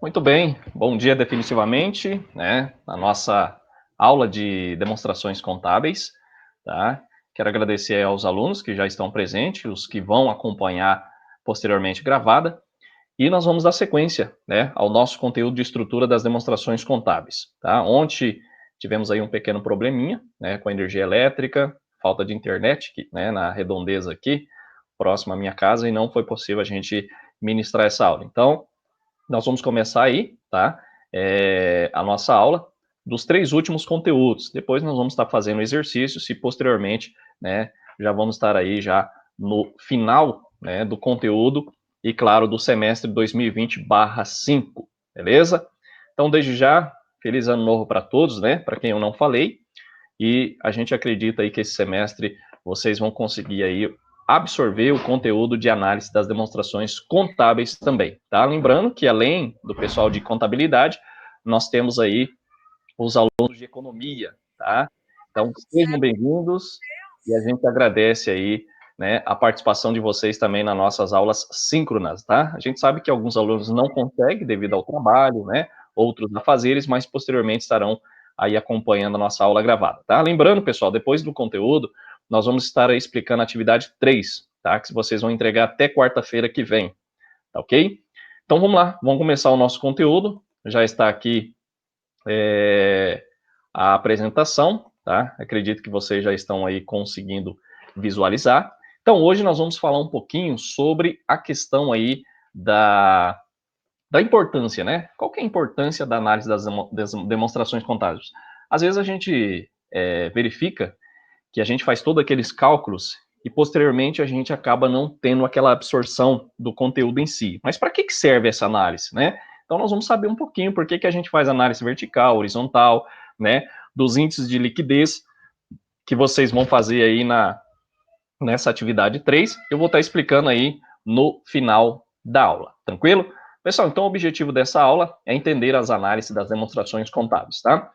Muito bem, bom dia definitivamente, né? Na nossa aula de demonstrações contábeis, tá? Quero agradecer aos alunos que já estão presentes, os que vão acompanhar posteriormente gravada, e nós vamos dar sequência, né, ao nosso conteúdo de estrutura das demonstrações contábeis, tá? Ontem tivemos aí um pequeno probleminha, né, com a energia elétrica, falta de internet, né, na redondeza aqui, próximo à minha casa, e não foi possível a gente ministrar essa aula. Então, nós vamos começar aí, tá? A nossa aula dos 3 últimos conteúdos. Depois nós vamos estar fazendo exercícios e posteriormente, né, já vamos estar aí já no final, né, do conteúdo e, claro, do semestre 2020/5, beleza? Então, desde já, feliz ano novo para todos, né? Para quem eu não falei. E a gente acredita aí que esse semestre vocês vão conseguir aí absorver o conteúdo de análise das demonstrações contábeis também, tá? Lembrando que além do pessoal de contabilidade, nós temos aí os alunos de economia, tá? Então, sejam bem-vindos e a gente agradece aí, né, a participação de vocês também nas nossas aulas síncronas, tá? A gente sabe que alguns alunos não conseguem devido ao trabalho, né? Outros afazeres, mas posteriormente estarão aí acompanhando a nossa aula gravada, tá? Lembrando, pessoal, depois do conteúdo, nós vamos estar aí explicando a atividade 3, tá? Que vocês vão entregar até quarta-feira que vem, tá ok? Então, vamos lá, vamos começar o nosso conteúdo. Já está aqui a apresentação, tá? Acredito que vocês já estão aí conseguindo visualizar. Então, hoje nós vamos falar um pouquinho sobre a questão aí da importância, né? Qual que é a importância da análise das demonstrações contábeis? Às vezes a gente verifica que a gente faz todos aqueles cálculos e posteriormente a gente acaba não tendo aquela absorção do conteúdo em si. Mas para que serve essa análise, né? Então nós vamos saber um pouquinho por que a gente faz análise vertical, horizontal, né? Dos índices de liquidez que vocês vão fazer aí nessa atividade 3. Eu vou estar explicando aí no final da aula, tranquilo? Pessoal, então o objetivo dessa aula é entender as análises das demonstrações contábeis, tá?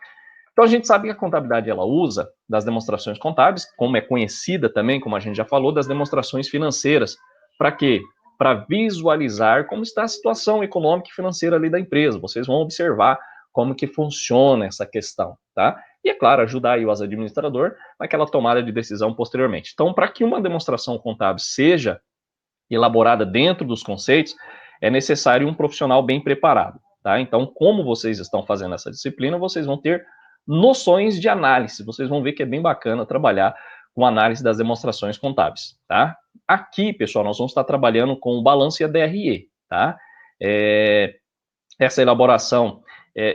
Então a gente sabe que a contabilidade ela usa das demonstrações contábeis, como é conhecida também, como a gente já falou, das demonstrações financeiras. Para quê? Para visualizar como está a situação econômica e financeira ali da empresa. Vocês vão observar como que funciona essa questão, tá? E, é claro, ajudar aí o administrador naquela tomada de decisão posteriormente. Então, para que uma demonstração contábil seja elaborada dentro dos conceitos, é necessário um profissional bem preparado, tá? Então, como vocês estão fazendo essa disciplina, vocês vão ter noções de análise. Vocês vão ver que é bem bacana trabalhar com análise das demonstrações contábeis, tá? Aqui, pessoal, nós vamos estar trabalhando com o balanço e a DRE, tá? Essa elaboração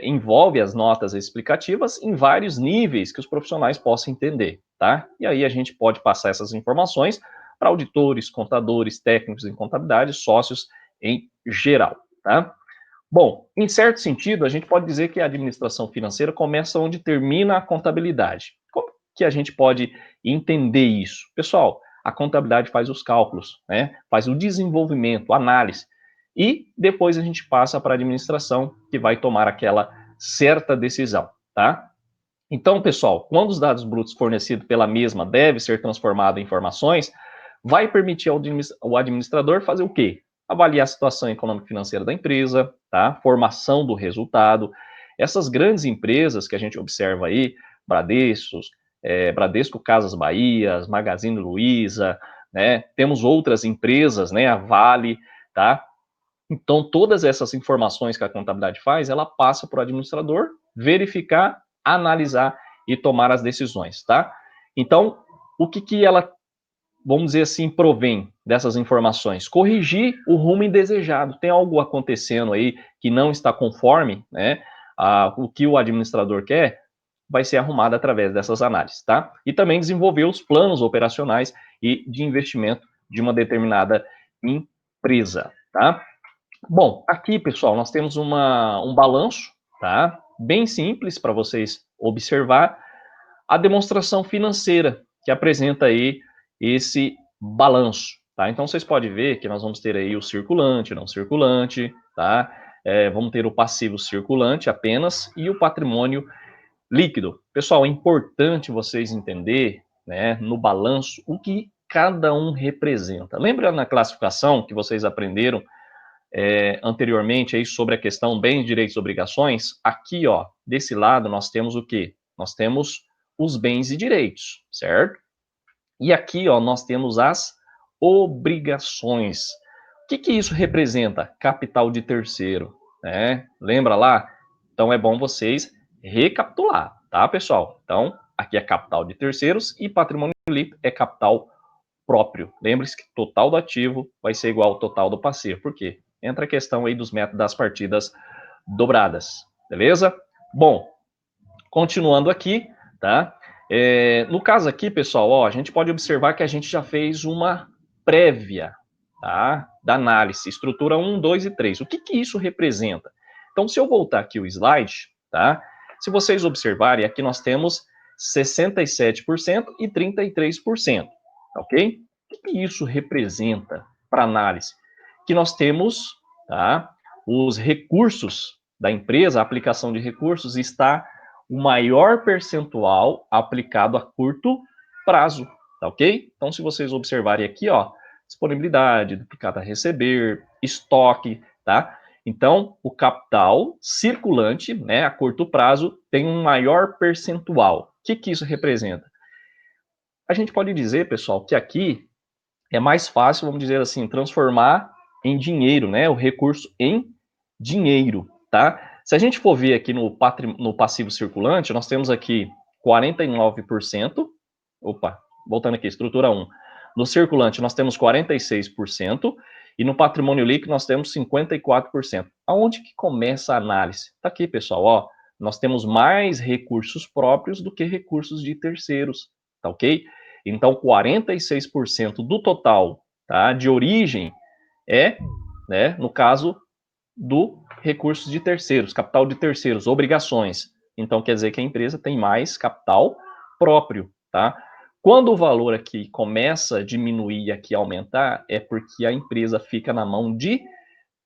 envolve as notas explicativas em vários níveis que os profissionais possam entender, tá? E aí a gente pode passar essas informações para auditores, contadores, técnicos em contabilidade, sócios em geral, tá? Bom, em certo sentido, a gente pode dizer que a administração financeira começa onde termina a contabilidade. Como que a gente pode entender isso? Pessoal, a contabilidade faz os cálculos, né? Faz o desenvolvimento, a análise. E depois a gente passa para a administração, que vai tomar aquela certa decisão, tá? Então, pessoal, quando os dados brutos fornecidos pela mesma devem ser transformados em informações, vai permitir ao administrador fazer o quê? Avaliar a situação econômica e financeira da empresa, tá? Formação do resultado. Essas grandes empresas que a gente observa aí, Bradesco Casas Bahia, Magazine Luiza, né? Temos outras empresas, né? A Vale, tá? Então, todas essas informações que a contabilidade faz, ela passa para o administrador verificar, analisar e tomar as decisões, tá? Então, o que ela, vamos dizer assim, provém dessas informações? Corrigir o rumo indesejado. Tem algo acontecendo aí que não está conforme, né? O que o administrador quer, vai ser arrumado através dessas análises, tá? E também desenvolver os planos operacionais e de investimento de uma determinada empresa, tá? Bom, aqui, pessoal, nós temos um balanço, tá? Bem simples para vocês observar a demonstração financeira que apresenta aí esse balanço, tá? Então, vocês podem ver que nós vamos ter aí o circulante, não circulante, tá? Vamos ter o passivo circulante apenas e o patrimônio líquido. Pessoal, é importante vocês entender, né, no balanço, o que cada um representa. Lembra na classificação que vocês aprenderam anteriormente aí sobre a questão bens, direitos e obrigações, aqui, ó, desse lado nós temos o quê? Nós temos os bens e direitos, certo? E aqui, ó, nós temos as obrigações. O que isso representa? Capital de terceiro, né? Lembra lá? Então é bom vocês recapitular, tá, pessoal? Então, aqui é capital de terceiros e patrimônio líquido é capital próprio. Lembre-se que total do ativo vai ser igual ao total do passivo. Por quê? Entra a questão aí dos métodos das partidas dobradas, beleza? Bom, continuando aqui, tá? No caso aqui, pessoal, ó, a gente pode observar que a gente já fez uma prévia, tá? Da análise, estrutura 1, 2 e 3. O que isso representa? Então, se eu voltar aqui o slide, tá? Se vocês observarem, aqui nós temos 67% e 33%, ok? O que isso representa para análise? Que nós temos, tá? Os recursos da empresa, a aplicação de recursos está o maior percentual aplicado a curto prazo, tá ok? Então, se vocês observarem aqui, ó, disponibilidade, duplicata a receber, estoque, tá? Então, o capital circulante, né, a curto prazo, tem um maior percentual. O que isso representa? A gente pode dizer, pessoal, que aqui é mais fácil, vamos dizer assim, transformar em dinheiro, né, o recurso em dinheiro, tá? Se a gente for ver aqui no passivo circulante, nós temos aqui 49%, opa, voltando aqui, estrutura 1. No circulante nós temos 46% e no patrimônio líquido nós temos 54%. Aonde que começa a análise? Tá aqui, pessoal, ó, nós temos mais recursos próprios do que recursos de terceiros, tá ok? Então, 46% do total, tá, de origem é, né, no caso do recursos de terceiros, capital de terceiros, obrigações. Então, quer dizer que a empresa tem mais capital próprio, tá? Quando o valor aqui começa a diminuir e aqui aumentar, é porque a empresa fica na mão de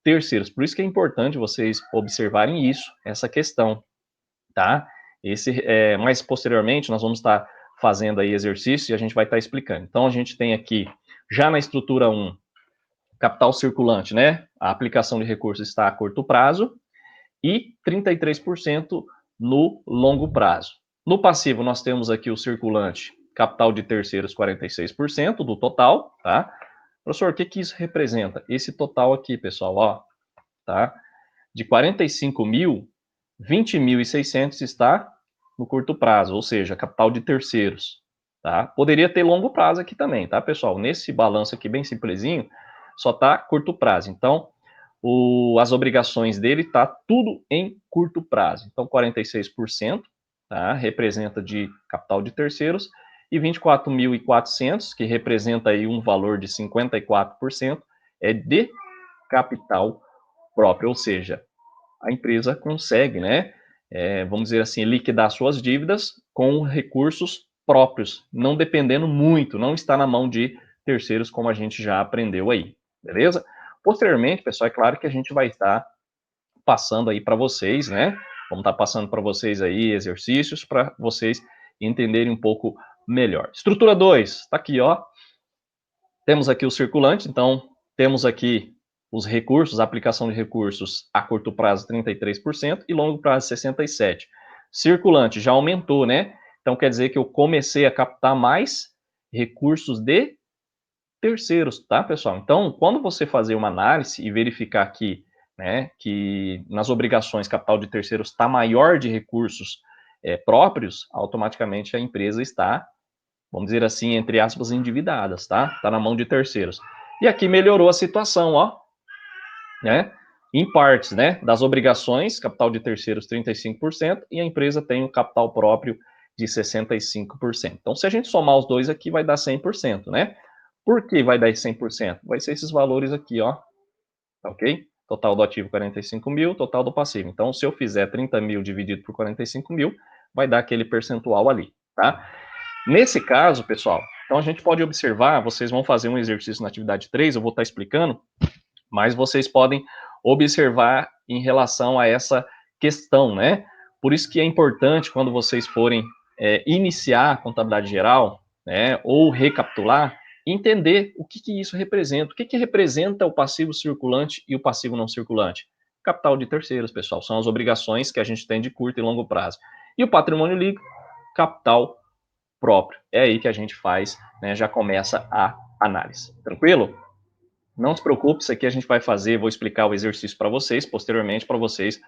terceiros. Por isso que é importante vocês observarem isso, essa questão, tá? Mais posteriormente, nós vamos estar fazendo aí exercício e a gente vai estar explicando. Então, a gente tem aqui, já na estrutura 1, capital circulante, né? A aplicação de recursos está a curto prazo e 33% no longo prazo. No passivo, nós temos aqui o circulante, capital de terceiros, 46% do total, tá? Professor, o que isso representa? Esse total aqui, pessoal, ó, tá? De 45 mil, 20.600 está no curto prazo, ou seja, capital de terceiros, tá? Poderia ter longo prazo aqui também, tá, pessoal? Nesse balanço aqui bem simplesinho, só tá curto prazo. Então, as obrigações dele tá tudo em curto prazo. Então, 46%, tá? Representa de capital de terceiros e 24.400, que representa aí um valor de 54%, é de capital próprio, ou seja, a empresa consegue, né, vamos dizer assim, liquidar suas dívidas com recursos próprios, não dependendo muito, não está na mão de terceiros, como a gente já aprendeu aí, beleza? Posteriormente, pessoal, é claro que a gente vai estar passando aí para vocês, né? Vamos estar passando para vocês aí exercícios para vocês entenderem um pouco melhor. Estrutura 2, está aqui, ó. Temos aqui o circulante, então temos aqui os recursos, a aplicação de recursos a curto prazo 33% e longo prazo 67%. Circulante já aumentou, né? Então quer dizer que eu comecei a captar mais recursos de terceiros, tá, pessoal? Então, quando você fazer uma análise e verificar aqui, né, que nas obrigações capital de terceiros está maior de recursos próprios, automaticamente a empresa está, vamos dizer assim, entre aspas, endividadas, tá? Está na mão de terceiros. E aqui melhorou a situação, ó, né? Em partes, né? Das obrigações, capital de terceiros 35% e a empresa tem o capital próprio de 65%. Então, se a gente somar os dois aqui, vai dar 100%, né? Por que vai dar 100%? Vai ser esses valores aqui, ó, ok? Total do ativo 45 mil, total do passivo. Então, se eu fizer 30 mil dividido por 45 mil, vai dar aquele percentual ali, tá? Nesse caso, pessoal, então a gente pode observar, vocês vão fazer um exercício na atividade 3, eu vou estar explicando, mas vocês podem observar em relação a essa questão, né? Por isso que é importante, quando vocês forem iniciar a contabilidade geral, né, ou recapitular, entender o que isso representa. O que representa o passivo circulante e o passivo não circulante? Capital de terceiros, pessoal, são as obrigações que a gente tem de curto e longo prazo. E o patrimônio líquido, capital próprio. É aí que a gente faz, né, já começa a análise. Tranquilo? Não se preocupe, isso aqui a gente vai fazer, vou explicar o exercício para vocês, posteriormente para vocês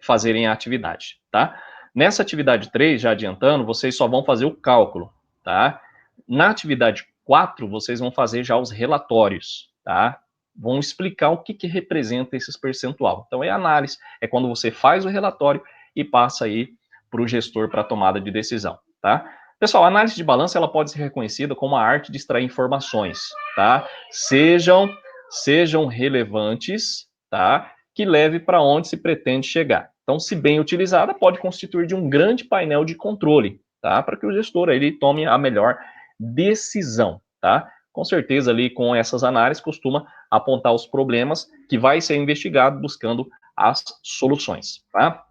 fazerem a atividade, tá? Nessa atividade 3, já adiantando, vocês só vão fazer o cálculo, tá? Na atividade 4, vocês vão fazer já os relatórios, tá? Vão explicar o que representa esses percentual. Então, é análise, é quando você faz o relatório e passa aí para o gestor para a tomada de decisão, tá? Pessoal, a análise de balança ela pode ser reconhecida como a arte de extrair informações, tá? Sejam relevantes, tá? Que leve para onde se pretende chegar. Então, se bem utilizada, pode constituir de um grande painel de controle, tá? Para que o gestor ele tome a melhor decisão, tá? Com certeza ali com essas análises costuma apontar os problemas que vai ser investigado buscando as soluções, tá?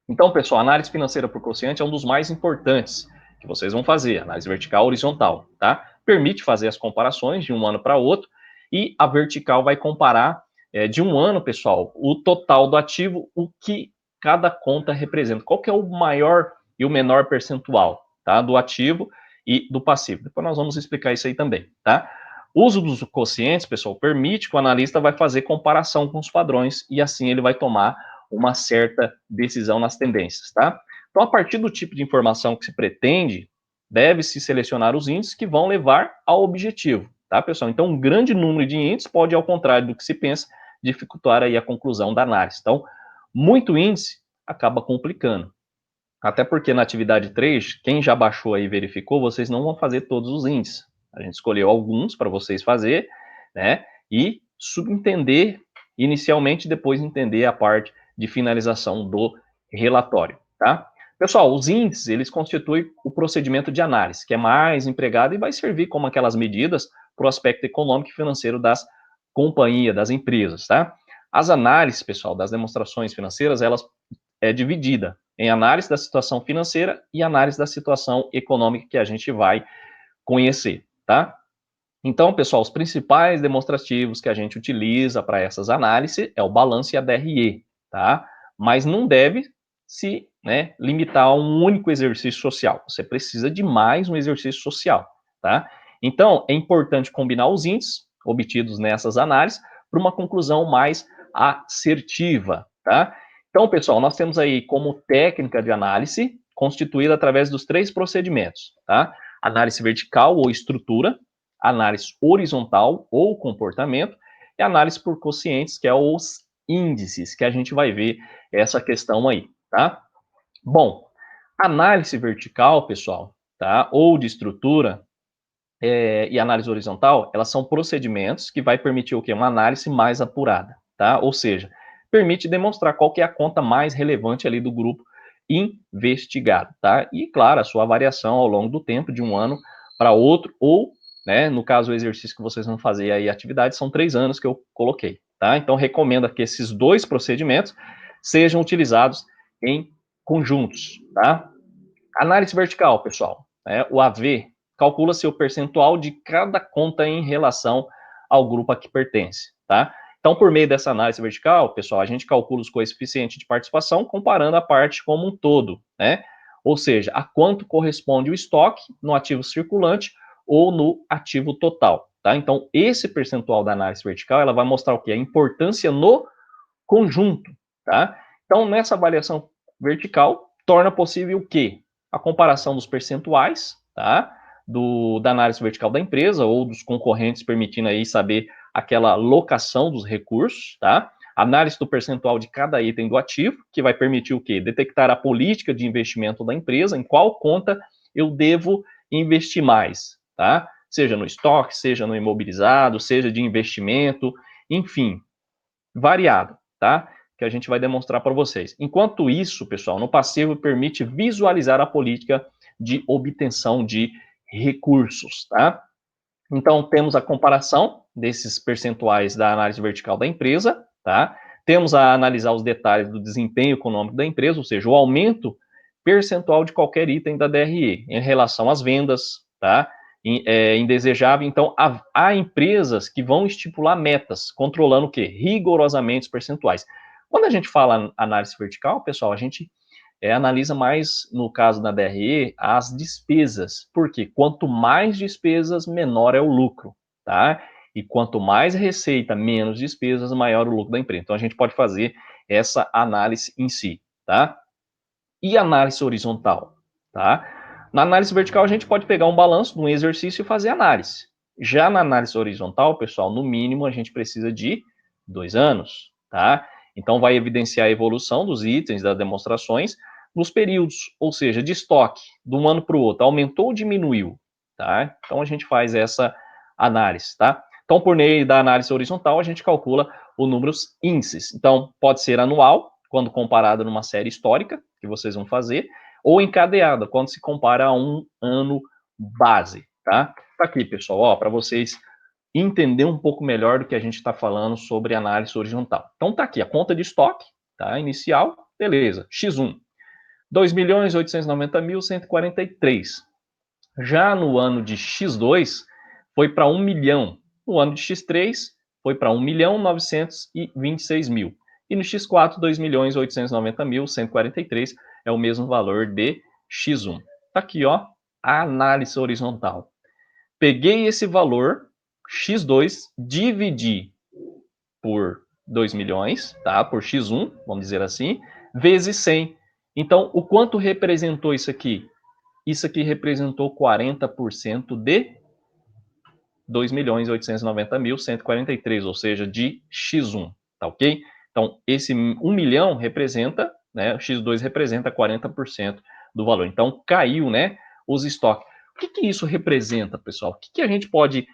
Então, pessoal, a análise financeira por quociente é um dos mais importantes que vocês vão fazer, análise vertical horizontal, tá? Permite fazer as comparações de um ano para outro e a vertical vai comparar de um ano, pessoal, o total do ativo, o que cada conta representa, qual que é o maior e o menor percentual, tá? Do ativo e do passivo. Depois nós vamos explicar isso aí também, tá? O uso dos quocientes, pessoal, permite que o analista vai fazer comparação com os padrões e assim ele vai tomar uma certa decisão nas tendências, tá? Então, a partir do tipo de informação que se pretende, deve-se selecionar os índices que vão levar ao objetivo, tá, pessoal? Então, um grande número de índices pode, ao contrário do que se pensa, dificultar aí a conclusão da análise. Então, muito índice acaba complicando. Até porque na atividade 3, quem já baixou aí e verificou, vocês não vão fazer todos os índices. A gente escolheu alguns para vocês fazer, né? E subentender inicialmente, depois entender a parte de finalização do relatório, tá? Pessoal, os índices, eles constituem o procedimento de análise, que é mais empregado e vai servir como aquelas medidas para o aspecto econômico e financeiro das companhias, das empresas, tá? As análises, pessoal, das demonstrações financeiras, elas é dividida em análise da situação financeira e análise da situação econômica que a gente vai conhecer, tá? Então, pessoal, os principais demonstrativos que a gente utiliza para essas análises é o balanço e a DRE, tá? Mas não deve se limitar a um único exercício social. Você precisa de mais um exercício social, tá? Então, é importante combinar os índices obtidos nessas análises para uma conclusão mais assertiva, tá? Então, pessoal, nós temos aí como técnica de análise constituída através dos 3 procedimentos, tá? Análise vertical ou estrutura, análise horizontal ou comportamento, e análise por quocientes, que é os índices, que a gente vai ver essa questão aí, tá? Bom, análise vertical, pessoal, tá? Ou de estrutura e análise horizontal, elas são procedimentos que vai permitir o quê? Uma análise mais apurada, tá? Ou seja, permite demonstrar qual que é a conta mais relevante ali do grupo investigado, tá? E, claro, a sua variação ao longo do tempo, de um ano para outro, ou, no caso, o exercício que vocês vão fazer aí, a atividade, são 3 anos que eu coloquei, tá? Então, recomendo que esses 2 procedimentos sejam utilizados em conjuntos, tá? Análise vertical, pessoal, o AV, calcula-se o percentual de cada conta em relação ao grupo a que pertence, tá? Então, por meio dessa análise vertical, pessoal, a gente calcula os coeficientes de participação comparando a parte como um todo, né? Ou seja, a quanto corresponde o estoque no ativo circulante ou no ativo total, tá? Então, esse percentual da análise vertical, ela vai mostrar o quê? A importância no conjunto, tá? Então, nessa avaliação vertical, torna possível o quê? A comparação dos percentuais, tá? Da análise vertical da empresa ou dos concorrentes, permitindo aí saber aquela locação dos recursos, tá? Análise do percentual de cada item do ativo, que vai permitir o quê? Detectar a política de investimento da empresa, em qual conta eu devo investir mais, tá? Seja no estoque, seja no imobilizado, seja de investimento, enfim, variado, tá? Que a gente vai demonstrar para vocês. Enquanto isso, pessoal, no passivo permite visualizar a política de obtenção de recursos, tá? Então, temos a comparação desses percentuais da análise vertical da empresa, tá? Temos a analisar os detalhes do desempenho econômico da empresa, ou seja, o aumento percentual de qualquer item da DRE em relação às vendas, tá? indesejável. Então, há empresas que vão estipular metas, controlando o quê? Rigorosamente os percentuais. Quando a gente fala análise vertical, pessoal, a gente analisa mais, no caso da DRE, as despesas. Por quê? Quanto mais despesas, menor é o lucro, tá? E quanto mais receita, menos despesas, maior o lucro da empresa. Então, a gente pode fazer essa análise em si, tá? E análise horizontal, tá? Na análise vertical, a gente pode pegar um balanço de um exercício e fazer análise. Já na análise horizontal, pessoal, no mínimo, a gente precisa de 2 anos, tá? Então, vai evidenciar a evolução dos itens, das demonstrações, nos períodos, ou seja, de estoque, de um ano para o outro, aumentou ou diminuiu, tá? Então, a gente faz essa análise, tá? Então, por meio da análise horizontal, a gente calcula os números índices. Então, pode ser anual, quando comparado numa série histórica, que vocês vão fazer, ou encadeada, quando se compara a um ano base, tá? Tá aqui, pessoal, ó, para vocês entender um pouco melhor do que a gente está falando sobre análise horizontal. Então, tá aqui a conta de estoque, tá? Inicial, beleza, X1, 2.890.143. Já no ano de X2, foi para 1 milhão. No ano de X3, foi para 1.926.000. E no X4, 2.890.143 é o mesmo valor de X1. Tá aqui, ó, a análise horizontal. Peguei esse valor, X2, dividi por 2 milhões, tá? Por X1, vamos dizer assim, vezes 100. Então, o quanto representou isso aqui? Isso aqui representou 40% de 2.890.143, ou seja, de X1, tá ok? Então, esse 1 milhão representa, né, X2 representa 40% do valor. Então, caiu, né, os estoques. O que isso representa, pessoal? O que a gente pode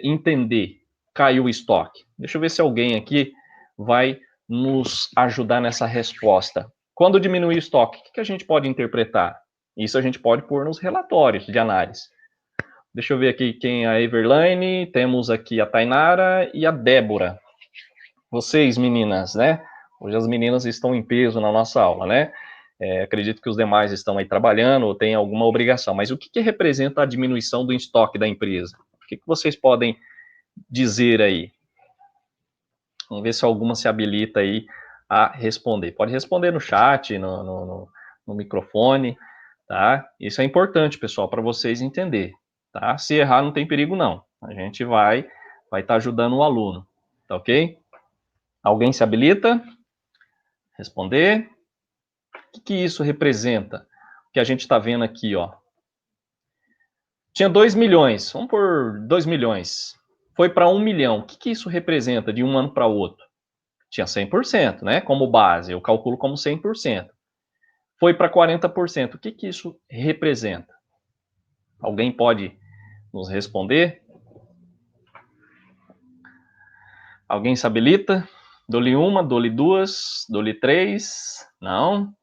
entender? Caiu o estoque. Deixa eu ver se alguém aqui vai nos ajudar nessa resposta. Quando diminuir o estoque, o que a gente pode interpretar? Isso a gente pode pôr nos relatórios de análise. Deixa eu ver aqui quem é a Everline, temos aqui a Tainara e a Débora. Vocês, meninas, né? Hoje as meninas estão em peso na nossa aula, né? Acredito que os demais estão aí trabalhando ou têm alguma obrigação. Mas o que representa a diminuição do estoque da empresa? O que vocês podem dizer aí? Vamos ver se alguma se habilita aí a responder. Pode responder no chat, no microfone, tá? Isso é importante, pessoal, para vocês entenderem, tá? Se errar, não tem perigo, não. A gente vai estar ajudando o aluno, tá ok? Alguém se habilita? Responder? O que isso representa? O que a gente está vendo aqui, ó. Tinha 2 milhões, vamos por 2 milhões. Foi para 1 milhão. O que isso representa de um ano para o outro? Tinha 100%, né? Como base, eu calculo como 100%. Foi para 40%. O que isso representa? Alguém pode nos responder? Alguém se habilita? Dou-lhe uma, dou-lhe duas, dou-lhe três? Não?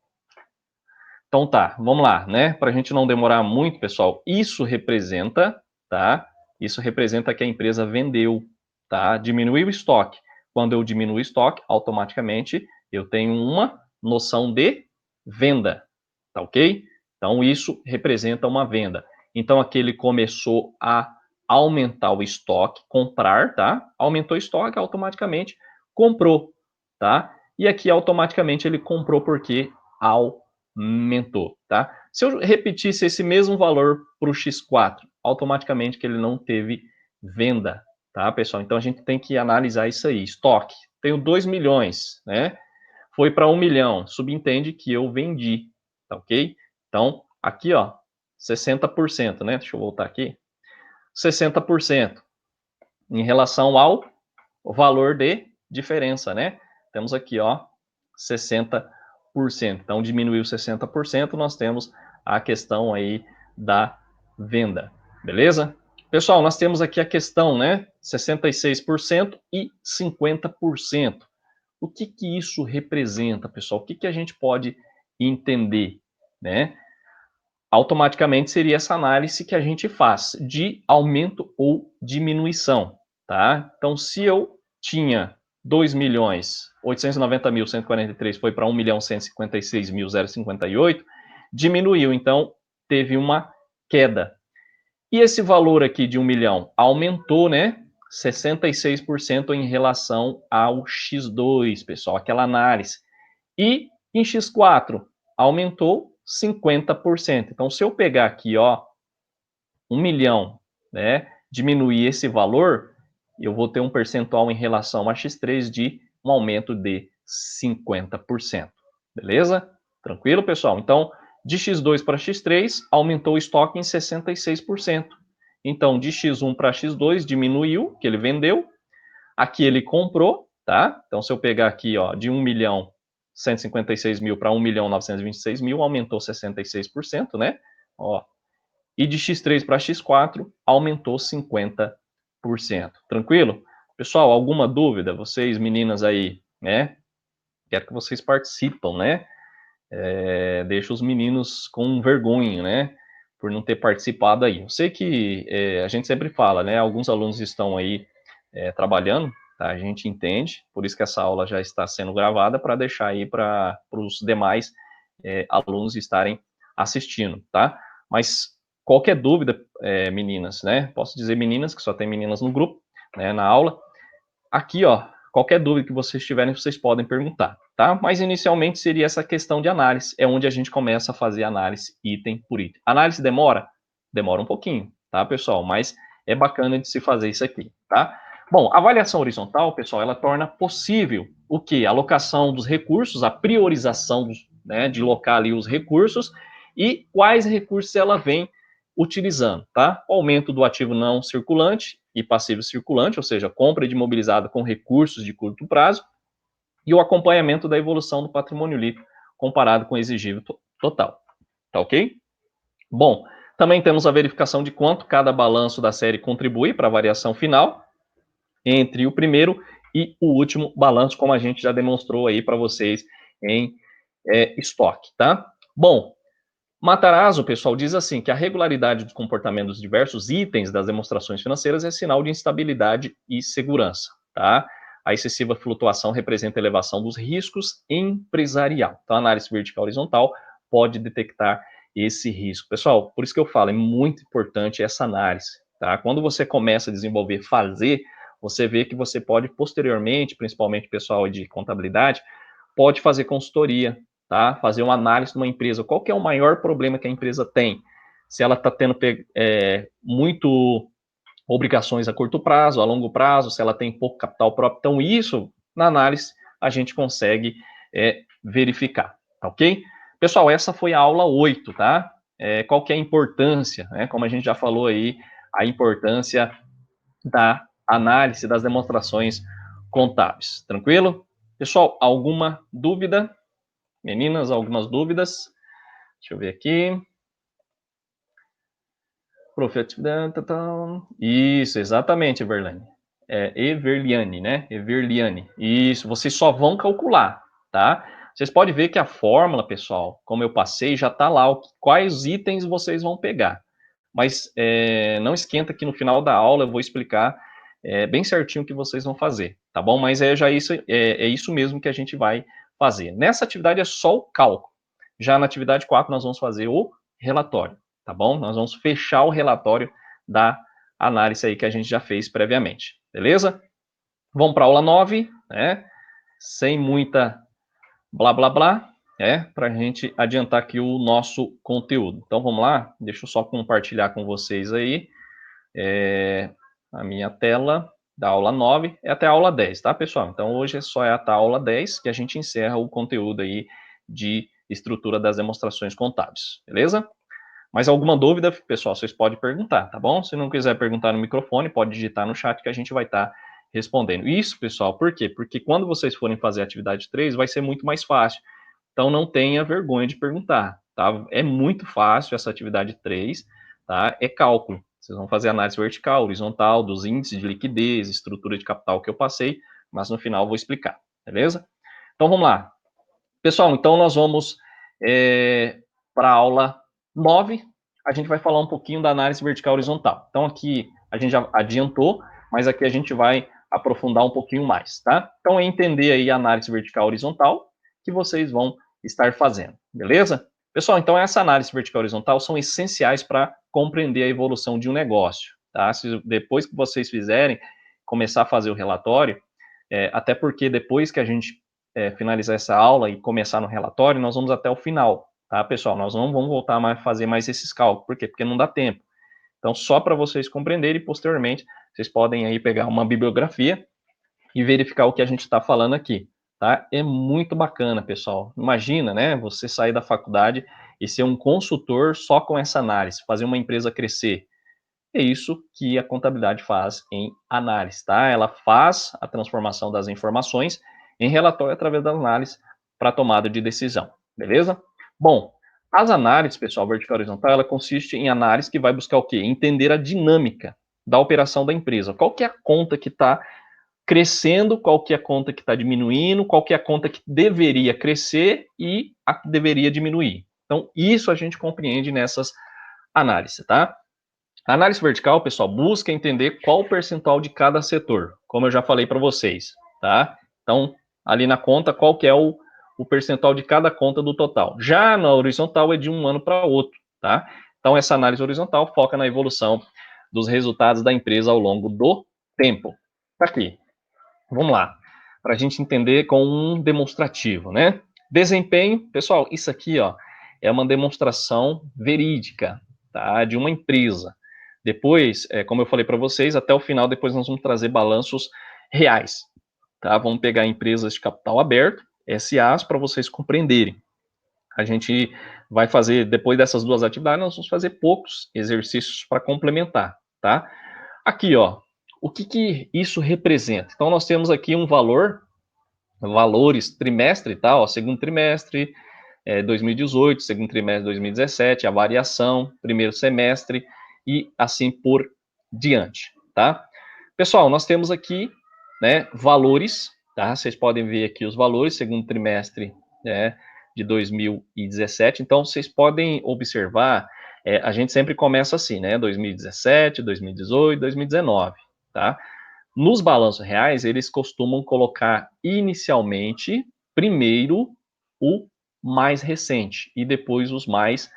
Então tá, vamos lá, né? Para a gente não demorar muito, pessoal, isso representa, tá? Isso representa que a empresa vendeu, tá? Diminuiu o estoque. Quando eu diminuo o estoque, automaticamente eu tenho uma noção de venda, tá ok? Então isso representa uma venda. Então aqui ele começou a aumentar o estoque, comprar, tá? Aumentou o estoque, automaticamente comprou, tá? E aqui automaticamente ele comprou porque aumentou, tá? Se eu repetisse esse mesmo valor para o X4, automaticamente que ele não teve venda, tá, pessoal? Então a gente tem que analisar isso aí. Estoque, tenho 2 milhões, né? Foi para 1 milhão, subentende que eu vendi, tá ok? Então, aqui, ó, 60%, né? Deixa eu voltar aqui. 60% em relação ao valor de diferença, né? Temos aqui, ó, 60%. Então, diminuiu 60%, nós temos a questão aí da venda, beleza? Pessoal, nós temos aqui a questão, né? 66% e 50%. O que isso representa, pessoal? O que a gente pode entender, né? Automaticamente seria essa análise que a gente faz de aumento ou diminuição, tá? Então, se eu tinha 2.890.143 foi para 1.156.058, diminuiu, então teve uma queda. E esse valor aqui de 1 milhão aumentou, né? 66% em relação ao X2, pessoal, aquela análise. E em X4 aumentou 50%. Então, se eu pegar aqui, ó, 1 milhão, né, diminuir esse valor, eu vou ter um percentual em relação a X3 de um aumento de 50%. Beleza? Tranquilo, pessoal? Então, de X2 para X3, aumentou o estoque em 66%. Então, de X1 para X2, diminuiu, que ele vendeu. Aqui ele comprou, tá? Então, se eu pegar aqui, ó, de 1 milhão 156 mil para 1 milhão 926 mil, aumentou 66%, né? Ó, e de X3 para X4, aumentou 50%. Tranquilo? Pessoal, alguma dúvida? Vocês, meninas aí, né? Quero que vocês participam, né? Deixa os meninos com vergonha, né? Por não ter participado aí. Eu sei que a gente sempre fala, né? Alguns alunos estão aí trabalhando, tá? A gente entende, por isso que essa aula já está sendo gravada, para deixar aí para os demais alunos estarem assistindo, tá? Mas qualquer dúvida, meninas, né? Posso dizer meninas, que só tem meninas no grupo, né, na aula. Aqui, ó, qualquer dúvida que vocês tiverem, vocês podem perguntar, tá? Mas inicialmente seria essa questão de análise, é onde a gente começa a fazer análise item por item. Análise demora? Demora um pouquinho, tá, pessoal? Mas é bacana de se fazer isso aqui, tá? Bom, a avaliação horizontal, pessoal, ela torna possível o quê? A alocação dos recursos, a priorização né, de locar ali os recursos e quais recursos ela vem utilizando, tá? O aumento do ativo não circulante e passivo circulante, ou seja, compra de imobilizado com recursos de curto prazo, e o acompanhamento da evolução do patrimônio líquido comparado com o exigível total. Tá ok? Bom, também temos a verificação de quanto cada balanço da série contribui para a variação final entre o primeiro e o último balanço, como a gente já demonstrou aí para vocês em estoque, tá? Bom, Matarazzo, pessoal, diz assim, que a regularidade do comportamento dos diversos itens das demonstrações financeiras é sinal de instabilidade e segurança, tá? A excessiva flutuação representa elevação dos riscos empresarial. Então, a análise vertical horizontal pode detectar esse risco. Pessoal, por isso que eu falo, é muito importante essa análise, tá? Quando você começa a desenvolver, fazer, você vê que você pode posteriormente, principalmente pessoal de contabilidade, pode fazer consultoria, tá? Fazer uma análise de uma empresa. Qual que é o maior problema que a empresa tem? Se ela está tendo muito obrigações a curto prazo, a longo prazo, se ela tem pouco capital próprio. Então, isso, na análise, a gente consegue verificar, tá ok? Pessoal, essa foi a aula 8, tá? Qual que é a importância, né? Como a gente já falou aí, a importância da análise das demonstrações contábeis. Tranquilo? Pessoal, alguma dúvida? Meninas, algumas dúvidas? Deixa eu ver aqui. Isso, exatamente, Everlane. Everliane, né? Everliane. Isso, vocês só vão calcular, tá? Vocês podem ver que a fórmula, pessoal, como eu passei, já está lá, quais itens vocês vão pegar. Mas não esquenta que no final da aula eu vou explicar bem certinho o que vocês vão fazer, tá bom? Mas isso mesmo que a gente vai fazer. Nessa atividade é só o cálculo. Já na atividade 4 nós vamos fazer o relatório, tá bom? Nós vamos fechar o relatório da análise aí que a gente já fez previamente, beleza? Vamos para a aula 9, né? Sem muita blá blá blá, para a gente adiantar aqui o nosso conteúdo. Então vamos lá, deixa eu só compartilhar com vocês aí a minha tela da aula 9, até a aula 10, tá, pessoal? Então hoje só até a aula 10 que a gente encerra o conteúdo aí de estrutura das demonstrações contábeis, beleza? Mais alguma dúvida, pessoal, vocês podem perguntar, tá bom? Se não quiser perguntar no microfone, pode digitar no chat que a gente vai estar respondendo. Isso, pessoal, por quê? Porque quando vocês forem fazer a atividade 3, vai ser muito mais fácil. Então, não tenha vergonha de perguntar, tá? É muito fácil essa atividade 3, tá? É cálculo. Vocês vão fazer análise vertical, horizontal, dos índices de liquidez, estrutura de capital que eu passei, mas no final eu vou explicar, beleza? Então, vamos lá. Pessoal, então nós vamos para a aula 9, a gente vai falar um pouquinho da análise vertical horizontal. Então, aqui a gente já adiantou, mas aqui a gente vai aprofundar um pouquinho mais, tá? Então, é entender aí a análise vertical horizontal que vocês vão estar fazendo, beleza? Pessoal, então essa análise vertical horizontal são essenciais para compreender a evolução de um negócio, tá? Se depois que vocês fizerem, começar a fazer o relatório, até porque depois que a gente finalizar essa aula e começar no relatório, nós vamos até o final, tá, pessoal? Nós não vamos voltar a fazer mais esses cálculos. Por quê? Porque não dá tempo. Então, só para vocês compreenderem, e posteriormente, vocês podem aí pegar uma bibliografia e verificar o que a gente está falando aqui, tá? É muito bacana, pessoal. Imagina, né, você sair da faculdade e ser um consultor só com essa análise, fazer uma empresa crescer. É isso que a contabilidade faz em análise, tá? Ela faz a transformação das informações em relatório através da análise para tomada de decisão, beleza? Bom, as análises, pessoal, vertical e horizontal, ela consiste em análise que vai buscar o quê? Entender a dinâmica da operação da empresa. Qual que é a conta que está crescendo, qual que é a conta que está diminuindo, qual que é a conta que deveria crescer e a que deveria diminuir. Então, isso a gente compreende nessas análises, tá? A análise vertical, pessoal, busca entender qual o percentual de cada setor, como eu já falei para vocês, tá? Então, ali na conta, qual que é o percentual de cada conta do total. Já na horizontal é de um ano para outro, tá? Então, essa análise horizontal foca na evolução dos resultados da empresa ao longo do tempo. Tá aqui. Vamos lá. Para a gente entender com um demonstrativo, né? Desempenho, pessoal, isso aqui, ó, é uma demonstração verídica, tá? De uma empresa. Depois, como eu falei para vocês, até o final, depois nós vamos trazer balanços reais, tá? Vamos pegar empresas de capital aberto, SAs, para vocês compreenderem. A gente vai fazer, depois dessas duas atividades, nós vamos fazer poucos exercícios para complementar, tá? Aqui, ó, o que isso representa? Então, nós temos aqui um valores trimestre, tá? Ó, segundo trimestre, 2018, segundo trimestre 2017, a variação, primeiro semestre e assim por diante, tá? Pessoal, nós temos aqui, né, valores, tá? Vocês podem ver aqui os valores, segundo trimestre, né, de 2017. Então, vocês podem observar, a gente sempre começa assim, né? 2017, 2018, 2019, tá? Nos balanços reais, eles costumam colocar inicialmente, primeiro, o mais recente e depois os mais,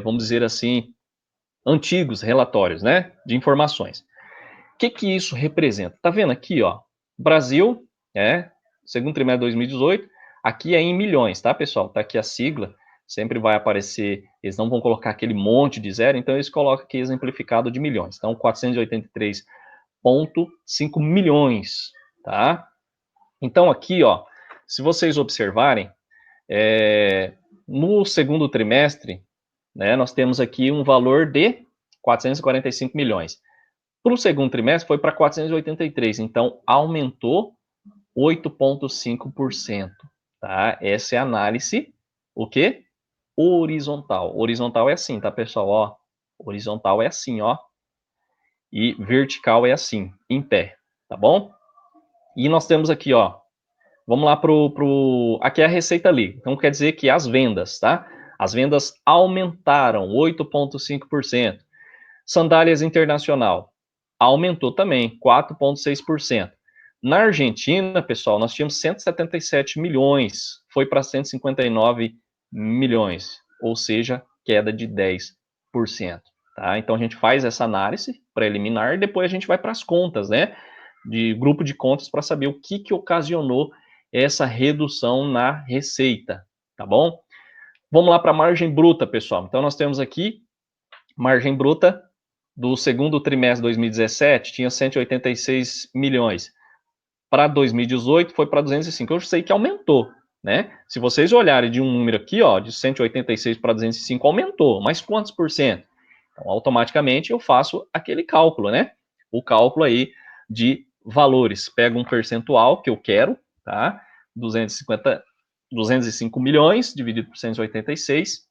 vamos dizer assim, antigos relatórios, né, de informações. O que isso representa? Tá vendo aqui, ó, Brasil, segundo trimestre de 2018, aqui é em milhões, tá, pessoal? Tá aqui a sigla, sempre vai aparecer, eles não vão colocar aquele monte de zero, então eles colocam aqui exemplificado de milhões. Então, 483,5 milhões, tá? Então, aqui, ó, se vocês observarem, no segundo trimestre, né, nós temos aqui um valor de 445 milhões. Para o segundo trimestre foi para 483, então aumentou 8,5%, tá? Essa é a análise, o quê? Horizontal. Horizontal é assim, tá, pessoal? Ó, horizontal é assim, ó. E vertical é assim, em pé, tá bom? E nós temos aqui, ó, vamos lá aqui é a receita ali. Então quer dizer que as vendas, tá? As vendas aumentaram 8,5%. Sandálias Internacional aumentou também 4,6%. Na Argentina, pessoal, nós tínhamos 177 milhões, foi para 159 milhões, ou seja, queda de 10%. Tá? Então a gente faz essa análise preliminar e depois a gente vai para as contas, né? De grupo de contas para saber o que ocasionou essa redução na receita, tá bom? Vamos lá para a margem bruta, pessoal. Então nós temos aqui margem bruta do segundo trimestre de 2017 tinha 186 milhões. Para 2018 foi para 205. Eu sei que aumentou, né? Se vocês olharem de um número aqui, ó, de 186 para 205 aumentou, mas quantos por cento? Então, automaticamente eu faço aquele cálculo, né? O cálculo aí de valores. Pego um percentual que eu quero, tá? 205 milhões dividido por 186,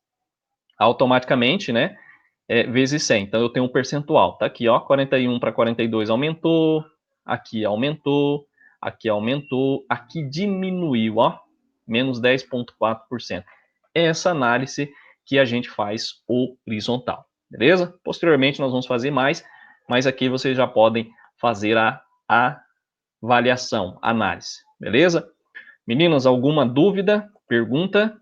automaticamente, né? Vezes 100. Então, eu tenho um percentual. Tá aqui, ó, 41 para 42 aumentou, aqui aumentou, aqui diminuiu, ó, menos 10,4%. Essa análise que a gente faz horizontal, beleza? Posteriormente, nós vamos fazer mais, mas aqui vocês já podem fazer a avaliação, análise, beleza? Meninas, alguma dúvida, pergunta?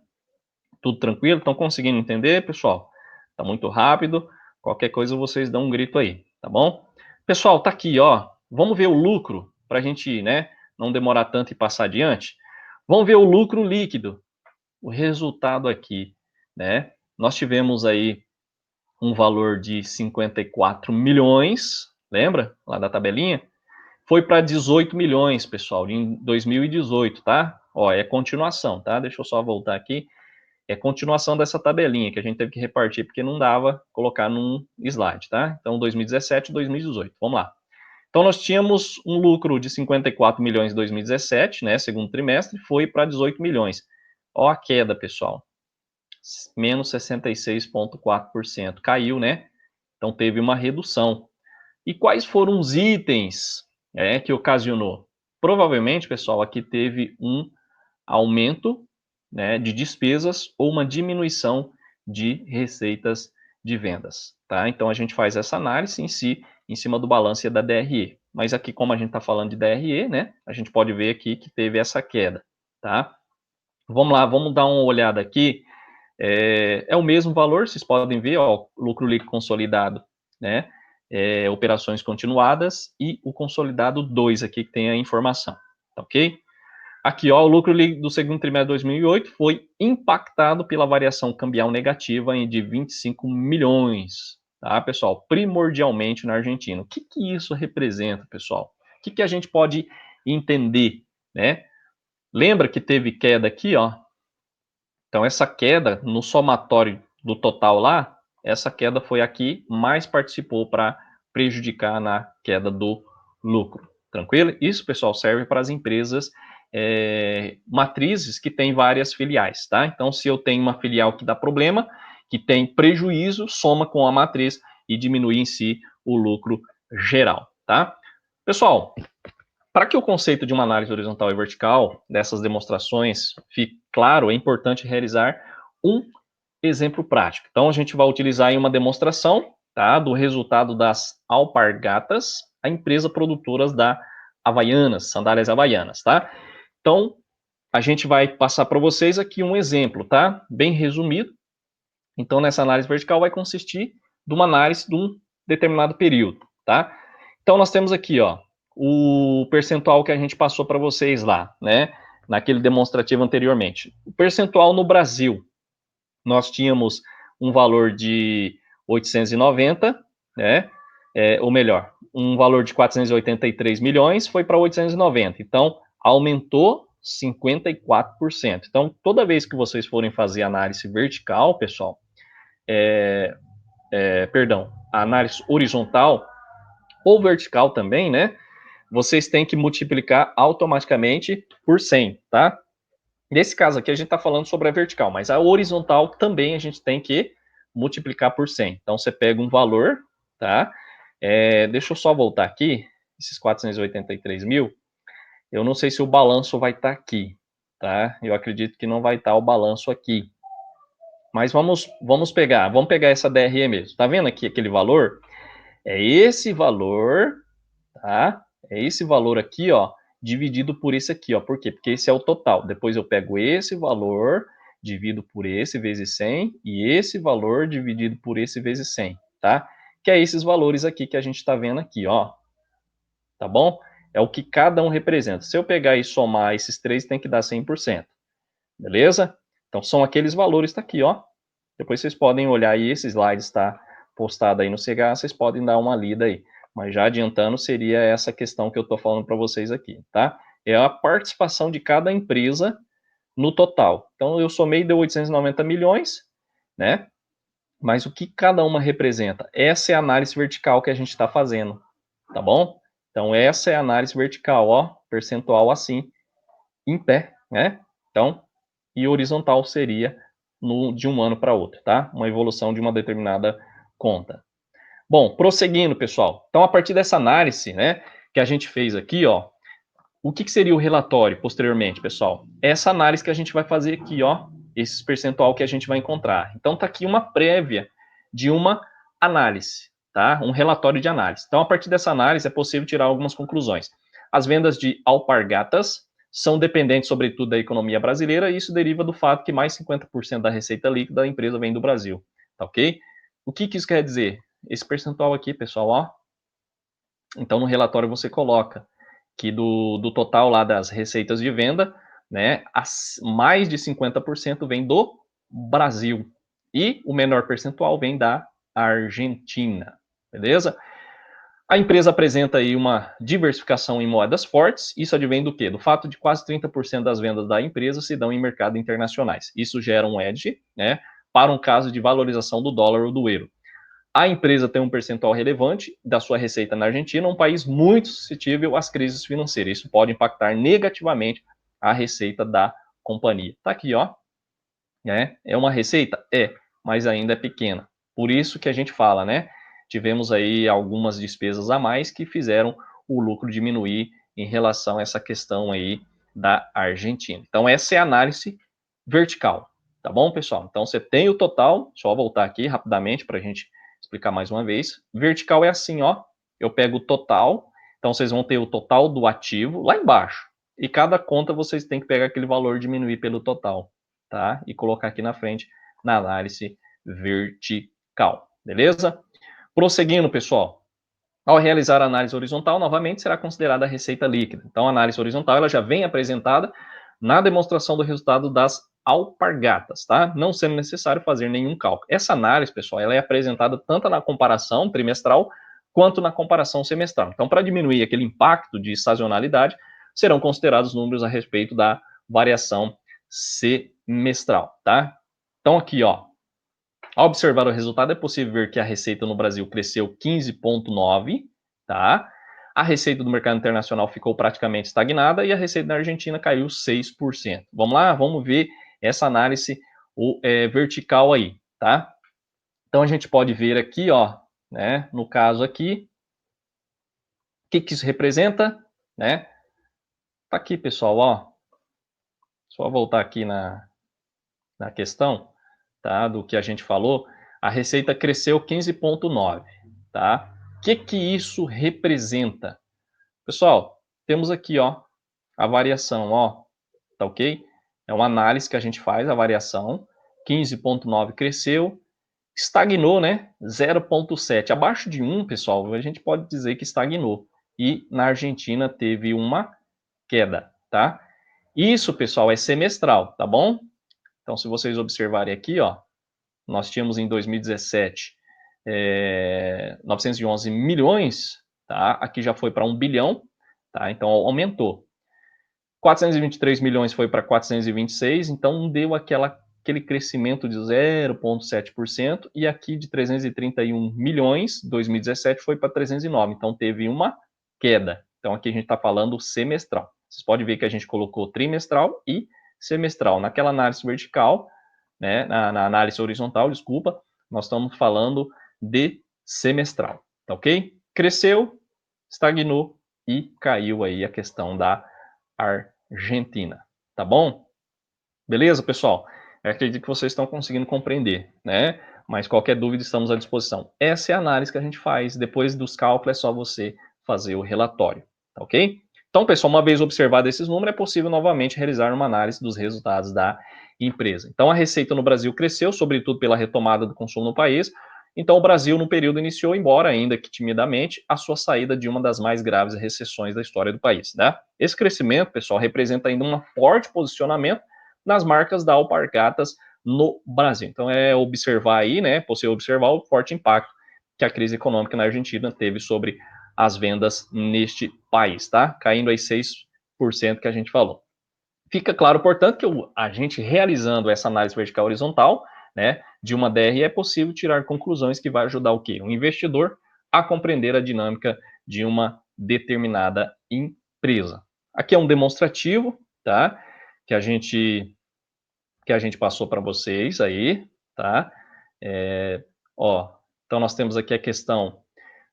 Tudo tranquilo? Estão conseguindo entender, pessoal? Está muito rápido. Qualquer coisa vocês dão um grito aí, tá bom? Pessoal, tá aqui, ó. Vamos ver o lucro, para a gente, né, não demorar tanto e passar adiante. Vamos ver o lucro líquido, o resultado aqui, né? Nós tivemos aí um valor de 54 milhões, lembra? Lá da tabelinha. Foi para 18 milhões, pessoal, em 2018, tá? Ó, é continuação, tá? Deixa eu só voltar aqui. É continuação dessa tabelinha que a gente teve que repartir porque não dava colocar num slide, tá? Então, 2017 e 2018. Vamos lá. Então, nós tínhamos um lucro de 54 milhões em 2017, né? Segundo trimestre, foi para 18 milhões. Ó a queda, pessoal. Menos 66,4%. Caiu, né? Então, teve uma redução. E quais foram os itens que ocasionou? Provavelmente, pessoal, aqui teve um aumento, né, de despesas ou uma diminuição de receitas de vendas, tá? Então, a gente faz essa análise em si, em cima do balanço da DRE. Mas aqui, como a gente está falando de DRE, né, a gente pode ver aqui que teve essa queda, tá? Vamos lá, vamos dar uma olhada aqui. É o mesmo valor, vocês podem ver, ó, lucro líquido consolidado, né? Operações continuadas e o consolidado 2 aqui que tem a informação, tá ok? Aqui, ó, o lucro líquido do segundo trimestre de 2008 foi impactado pela variação cambial negativa de 25 milhões, tá, pessoal? Primordialmente na Argentina. O que que isso representa, pessoal? O que que a gente pode entender, né? Lembra que teve queda aqui, ó? Então, essa queda no somatório do total lá, essa queda foi aqui, mais participou para prejudicar na queda do lucro. Tranquilo? Isso, pessoal, serve para as empresas matrizes que têm várias filiais, tá? Então, se eu tenho uma filial que dá problema, que tem prejuízo, soma com a matriz e diminui em si o lucro geral, tá? Pessoal, para que o conceito de uma análise horizontal e vertical, dessas demonstrações, fique claro, é importante realizar um exemplo prático. Então, a gente vai utilizar em uma demonstração, tá, do resultado das alpargatas, a empresa produtora da Havaianas, sandálias Havaianas, tá? Então, a gente vai passar para vocês aqui um exemplo, tá? Bem resumido. Então, nessa análise vertical vai consistir de uma análise de um determinado período, tá? Então, nós temos aqui, ó, o percentual que a gente passou para vocês lá, né? Naquele demonstrativo anteriormente. O percentual no Brasil, nós tínhamos um valor de 890, né? Ou melhor, um valor de 483 milhões foi para 890. Então, aumentou 54%. Então, toda vez que vocês forem fazer análise vertical, pessoal, a análise horizontal ou vertical também, né? Vocês têm que multiplicar automaticamente por 100, tá? Nesse caso aqui, a gente está falando sobre a vertical, mas a horizontal também a gente tem que multiplicar por 100. Então, você pega um valor, tá? Deixa eu só voltar aqui, esses 483 mil, eu não sei se o balanço vai estar aqui, tá? Eu acredito que não vai estar o balanço aqui. Mas vamos pegar essa DRE mesmo. Tá vendo aqui aquele valor? É esse valor, tá? É esse valor aqui, ó, dividido por esse aqui, ó. Por quê? Porque esse é o total. Depois eu pego esse valor, divido por esse vezes 100, e esse valor dividido por esse vezes 100, tá? Que é esses valores aqui que a gente está vendo aqui, ó. Tá bom? É o que cada um representa. Se eu pegar e somar esses três, tem que dar 100%. Beleza? Então, são aqueles valores, tá aqui, ó. Depois vocês podem olhar aí, esse slide está postado aí no CH, vocês podem dar uma lida aí. Mas já adiantando, seria essa questão que eu estou falando para vocês aqui, tá? É a participação de cada empresa no total. Então, eu somei, deu 890 milhões, né? Mas o que cada uma representa? Essa é a análise vertical que a gente está fazendo, tá bom? Então, essa é a análise vertical, ó, percentual assim, em pé, né? Então, e horizontal seria de um ano para outro, tá? Uma evolução de uma determinada conta. Bom, prosseguindo, pessoal. Então, a partir dessa análise, né, que a gente fez aqui, ó, o que seria o relatório posteriormente, pessoal? Essa análise que a gente vai fazer aqui, ó, esse percentual que a gente vai encontrar. Então, tá aqui uma prévia de uma análise, tá? Um relatório de análise. Então, a partir dessa análise, é possível tirar algumas conclusões. As vendas de alpargatas são dependentes, sobretudo, da economia brasileira, e isso deriva do fato que mais 50% da receita líquida da empresa vem do Brasil, tá ok? O que isso quer dizer? esse percentual aqui, pessoal, ó. Então, no relatório você coloca que do total lá das receitas de venda, né, mais de 50% vem do Brasil e o menor percentual vem da Argentina, beleza? A empresa apresenta aí uma diversificação em moedas fortes. Isso advém do quê? Do fato de quase 30% das vendas da empresa se dão em mercados internacionais. Isso gera um edge, né, para um caso de valorização do dólar ou do euro. A empresa tem um percentual relevante da sua receita na Argentina, um país muito suscetível às crises financeiras. Isso pode impactar negativamente a receita da companhia. Tá aqui, ó. É uma receita? É, mas ainda é pequena. Por isso que a gente fala, né? Tivemos aí algumas despesas a mais que fizeram o lucro diminuir em relação a essa questão aí da Argentina. Então, essa é a análise vertical, tá bom, pessoal? Então, você tem o total, só voltar aqui rapidamente para a gente explicar mais uma vez. Vertical é assim, ó, eu pego o total, então vocês vão ter o total do ativo lá embaixo, e cada conta vocês têm que pegar aquele valor e diminuir pelo total, tá? E colocar aqui na frente na análise vertical, beleza? Prosseguindo, pessoal, ao realizar a análise horizontal, novamente será considerada a receita líquida. Então, a análise horizontal ela já vem apresentada na demonstração do resultado das alpargatas, tá? Não sendo necessário fazer nenhum cálculo. Essa análise, pessoal, ela é apresentada tanto na comparação trimestral quanto na comparação semestral. Então, para diminuir aquele impacto de sazonalidade, serão considerados números a respeito da variação semestral, tá? Então, aqui, ó, ao observar o resultado, é possível ver que a receita no Brasil cresceu 15,9%, tá? A receita do mercado internacional ficou praticamente estagnada e a receita da Argentina caiu 6%. Vamos lá? Vamos ver essa análise vertical aí, tá? Então, a gente pode ver aqui, ó, né, no caso aqui, o que isso representa, né? Tá aqui, pessoal, ó. Só voltar aqui na questão, tá, do que a gente falou, a receita cresceu 15,9, tá? O que isso representa? Pessoal, temos aqui, ó, a variação, ó, tá ok? É uma análise que a gente faz, a variação, 15,9 cresceu, estagnou, né? 0,7. Abaixo de 1, pessoal, a gente pode dizer que estagnou. E na Argentina teve uma queda, tá? Isso, pessoal, é semestral, tá bom? Então, se vocês observarem aqui, ó, nós tínhamos em 2017 911 milhões, tá? Aqui já foi para 1 bilhão, tá? Então aumentou. 423 milhões foi para 426, então deu aquele crescimento de 0,7%, e aqui de 331 milhões, 2017 foi para 309, então teve uma queda. Então aqui a gente está falando semestral. Vocês podem ver que a gente colocou trimestral e semestral. Naquela análise vertical, né, na análise horizontal, desculpa, nós estamos falando de semestral, tá ok? Cresceu, estagnou e caiu aí a questão da Argentina, tá bom? Beleza, pessoal? Eu acredito que vocês estão conseguindo compreender, né? Mas qualquer dúvida, estamos à disposição. Essa é a análise que a gente faz. Depois dos cálculos, é só você fazer o relatório, tá ok? Então, pessoal, uma vez observado esses números, é possível novamente realizar uma análise dos resultados da empresa. Então, a receita no Brasil cresceu, sobretudo pela retomada do consumo no país. Então, o Brasil, no período, iniciou, embora ainda que timidamente, a sua saída de uma das mais graves recessões da história do país, né? Esse crescimento, pessoal, representa ainda um forte posicionamento nas marcas da Alpargatas no Brasil. Então, é observar aí, né? Possível observar o forte impacto que a crise econômica na Argentina teve sobre as vendas neste país, tá? Caindo aí 6% que a gente falou. Fica claro, portanto, que a gente realizando essa análise vertical horizontal, né, de uma DRE, é possível tirar conclusões que vai ajudar o quê? O investidor a compreender a dinâmica de uma determinada empresa. Aqui é um demonstrativo, tá? Que a gente passou para vocês aí, tá? Ó, então nós temos aqui a questão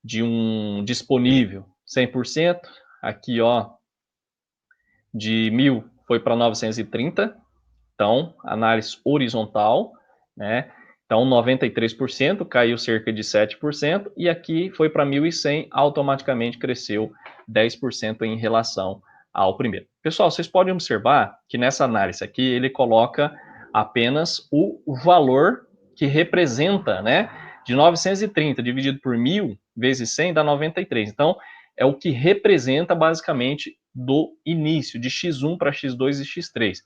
de um disponível 100%, aqui, ó, de 1.000 foi para 930, então, análise horizontal, né? Então, 93% caiu cerca de 7%, e aqui foi para 1.100, automaticamente cresceu 10% em relação ao primeiro. Pessoal, vocês podem observar que nessa análise aqui ele coloca apenas o valor que representa, né, De 930 dividido por 1.000 vezes 100 dá 93. Então, é o que representa basicamente do início, de X1 para X2 e X3.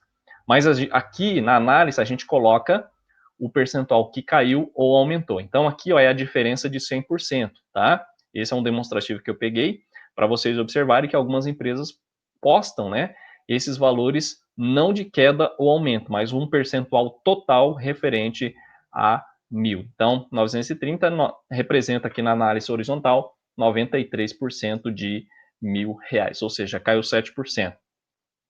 Mas aqui na análise a gente coloca o percentual que caiu ou aumentou. Então, aqui ó, é a diferença de 100%, tá? Esse é um demonstrativo que eu peguei para vocês observarem que algumas empresas postam, né, esses valores não de queda ou aumento, mas um percentual total referente a 1.000. Então, 930 representa aqui na análise horizontal 93% de R$ 1.000, ou seja, caiu 7%.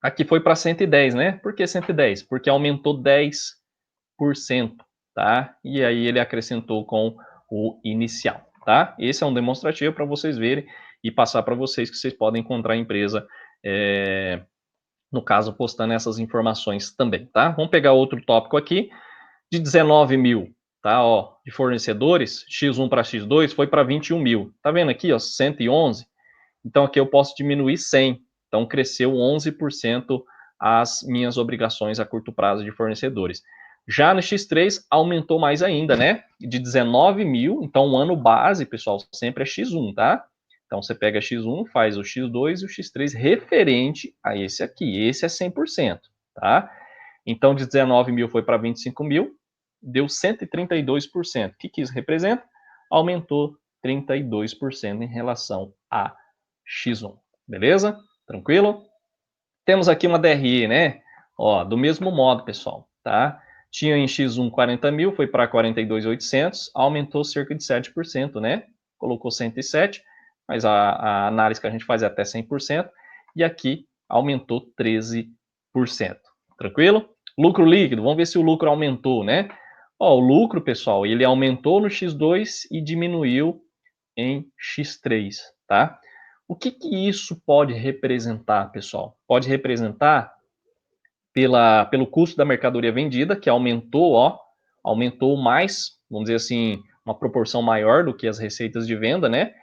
Aqui foi para 110, né? Por que 110? Porque aumentou 10%, tá? E aí ele acrescentou com o inicial, tá? Esse é um demonstrativo para vocês verem e passar para vocês que vocês podem encontrar a empresa, no caso, postando essas informações também, tá? Vamos pegar outro tópico aqui, de 19 mil, tá? Ó, de fornecedores, X1 para X2 foi para 21 mil. Tá vendo aqui, ó, 111? Então aqui eu posso diminuir 100. Então cresceu 11% as minhas obrigações a curto prazo de fornecedores. Já no X3 aumentou mais ainda, né? De 19 mil, então o ano base, pessoal, sempre é X1, tá? Então você pega X1, faz o X2 e o X3 referente a esse aqui. Esse é 100%, tá? Então de 19 mil foi para 25 mil, deu 132%. O que isso representa? Aumentou 32% em relação a X1, beleza? Tranquilo? Temos aqui uma DRE, né? Ó, do mesmo modo, pessoal, tá? Tinha em X1 40 mil, foi para 42.800, aumentou cerca de 7%, né? Colocou 107, mas a análise que a gente faz é até 100%, e aqui aumentou 13%. Tranquilo? Lucro líquido, vamos ver se o lucro aumentou, né? Ó, o lucro, pessoal, ele aumentou no X2 e diminuiu em X3, tá? O que isso pode representar, pessoal? Pode representar pelo custo da mercadoria vendida, que aumentou, ó, aumentou mais, vamos dizer assim, uma proporção maior do que as receitas de venda, né?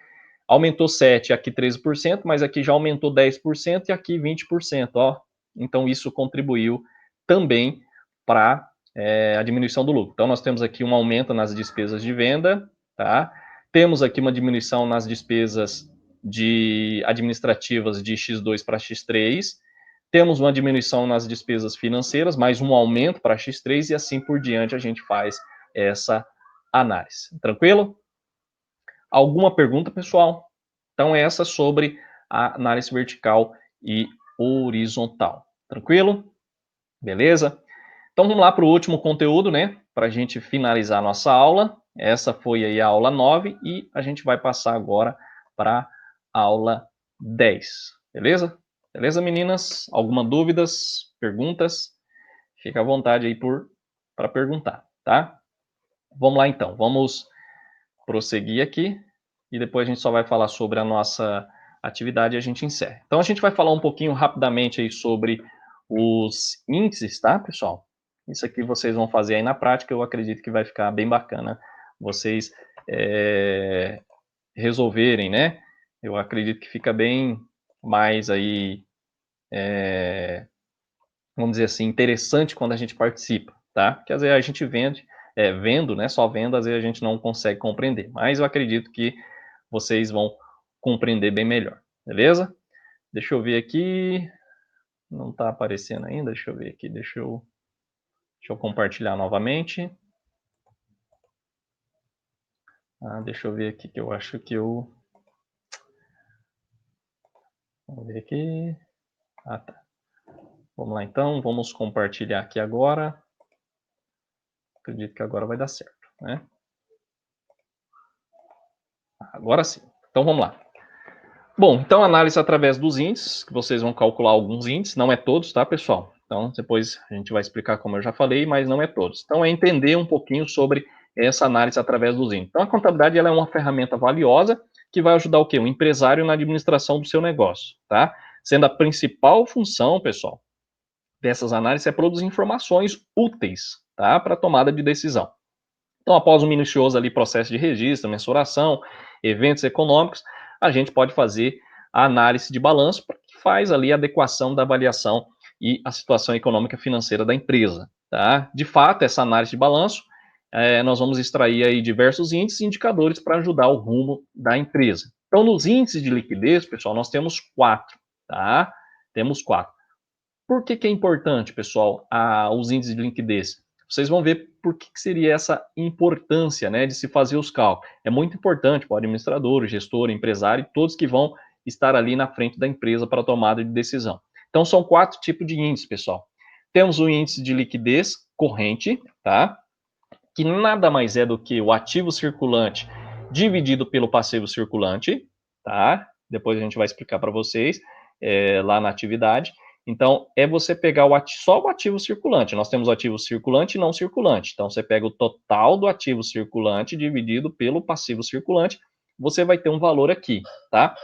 Aumentou 7%, aqui 13%, mas aqui já aumentou 10% e aqui 20%, ó. Então isso contribuiu também para a diminuição do lucro. Então nós temos aqui um aumento nas despesas de venda, tá? Temos aqui uma diminuição nas despesas administrativas de X2 para X3, temos uma diminuição nas despesas financeiras, mais um aumento para X3 e assim por diante a gente faz essa análise. Tranquilo? Alguma pergunta, pessoal? Então, essa sobre a análise vertical e horizontal. Tranquilo? Beleza? Então, vamos lá para o último conteúdo, né? Para a gente finalizar a nossa aula. Essa foi aí a aula 9 e a gente vai passar agora para a aula 10. Beleza? Beleza, meninas? Alguma dúvidas, perguntas? Fica à vontade aí para perguntar, tá? Vamos lá, então. Vamos prosseguir aqui e depois a gente só vai falar sobre a nossa atividade e a gente encerra. Então, a gente vai falar um pouquinho rapidamente aí sobre os índices, tá, pessoal? Isso aqui vocês vão fazer aí na prática, eu acredito que vai ficar bem bacana vocês resolverem, né? Eu acredito que fica bem mais aí, vamos dizer assim, interessante quando a gente participa, tá? Porque às vezes a gente vendo, né? Só vendo, às vezes a gente não consegue compreender. Mas eu acredito que vocês vão compreender bem melhor, beleza? Deixa eu ver aqui. Não está aparecendo ainda, deixa eu ver aqui, deixa eu compartilhar novamente. Deixa eu ver aqui, que eu acho que eu... Vamos ver aqui. Tá. Vamos lá então, vamos compartilhar aqui agora. Acredito que agora vai dar certo, né? Agora sim. Então vamos lá. Bom, então análise através dos índices, que vocês vão calcular alguns índices, não é todos, tá, pessoal? Então depois a gente vai explicar como eu já falei, mas não é todos. Então é entender um pouquinho sobre essa análise através dos índices. Então a contabilidade ela é uma ferramenta valiosa que vai ajudar o quê? O empresário na administração do seu negócio, tá? Sendo a principal função, pessoal, dessas análises é produzir informações úteis, tá? Para tomada de decisão. Então, após um minucioso ali processo de registro, mensuração, eventos econômicos, a gente pode fazer a análise de balanço, que faz ali a adequação da avaliação e a situação econômica financeira da empresa, tá? De fato, essa análise de balanço, nós vamos extrair aí diversos índices e indicadores para ajudar o rumo da empresa. Então, nos índices de liquidez, pessoal, nós temos 4, tá? Temos 4. Por que é importante, pessoal, os índices de liquidez? Vocês vão ver por que seria essa importância, né, de se fazer os cálculos. É muito importante para o administrador, o gestor, o empresário, todos que vão estar ali na frente da empresa para a tomada de decisão. Então, são 4 tipos de índices, pessoal. Temos o índice de liquidez corrente, tá? Que nada mais é do que o ativo circulante dividido pelo passivo circulante, tá? Depois a gente vai explicar para vocês lá na atividade. Então, é você pegar só o ativo circulante. Nós temos o ativo circulante e não circulante. Então, você pega o total do ativo circulante dividido pelo passivo circulante, você vai ter um valor aqui, tá?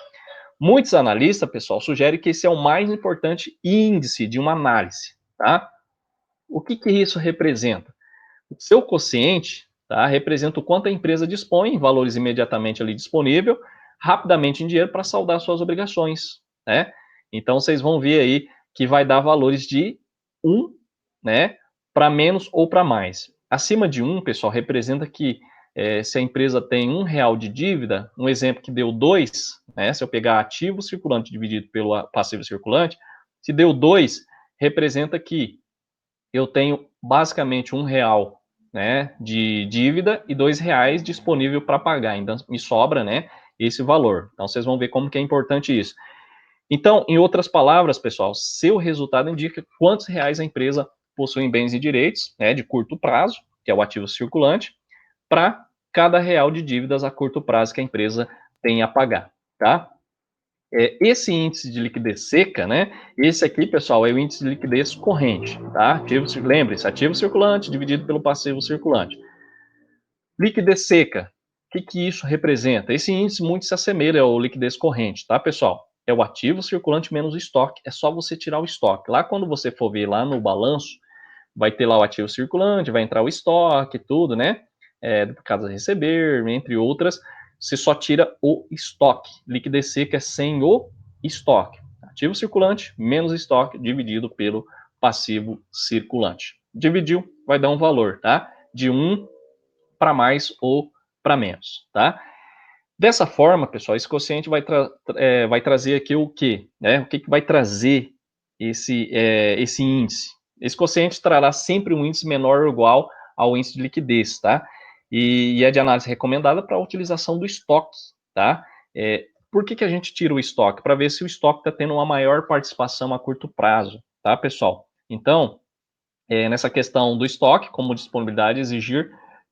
Muitos analistas, pessoal, sugerem que esse é o mais importante índice de uma análise, tá? O que isso representa? O seu quociente, tá, representa o quanto a empresa dispõe em valores imediatamente ali disponível, rapidamente em dinheiro para saldar suas obrigações, né? Então, vocês vão ver aí que vai dar valores de 1, né, para menos ou para mais. Acima de 1, pessoal, representa que se a empresa tem R$ 1 de dívida, um exemplo que deu 2, né, se eu pegar ativo circulante dividido pelo passivo circulante, se deu 2, representa que eu tenho basicamente R$ 1, né, de dívida e R$ 2 disponível para pagar. Então, me sobra, né, esse valor. Então, vocês vão ver como que é importante isso. Então, em outras palavras, pessoal, seu resultado indica quantos reais a empresa possui em bens e direitos, né, de curto prazo, que é o ativo circulante, para cada real de dívidas a curto prazo que a empresa tem a pagar, tá? Esse índice de liquidez seca, né? Esse aqui, pessoal, é o índice de liquidez corrente, tá? Lembre-se, ativo circulante dividido pelo passivo circulante. Liquidez seca, o que isso representa? Esse índice muito se assemelha ao liquidez corrente, tá, pessoal? É o ativo circulante menos o estoque. É só você tirar o estoque. Lá quando você for ver lá no balanço, vai ter lá o ativo circulante, vai entrar o estoque, tudo, né? Por causa de receber, entre outras. Você só tira o estoque. Liquidez seca é sem o estoque. Ativo circulante menos estoque dividido pelo passivo circulante. Dividiu, vai dar um valor, tá? De 1 para mais ou para menos, tá? Dessa forma, pessoal, esse quociente vai trazer aqui o quê? Né? O que vai trazer esse índice? Esse quociente trará sempre um índice menor ou igual ao índice de liquidez, tá? E é de análise recomendada para a utilização do estoque, tá? Por que a gente tira o estoque? Para ver se o estoque está tendo uma maior participação a curto prazo, tá, pessoal? Então, nessa questão do estoque, como disponibilidade, exigir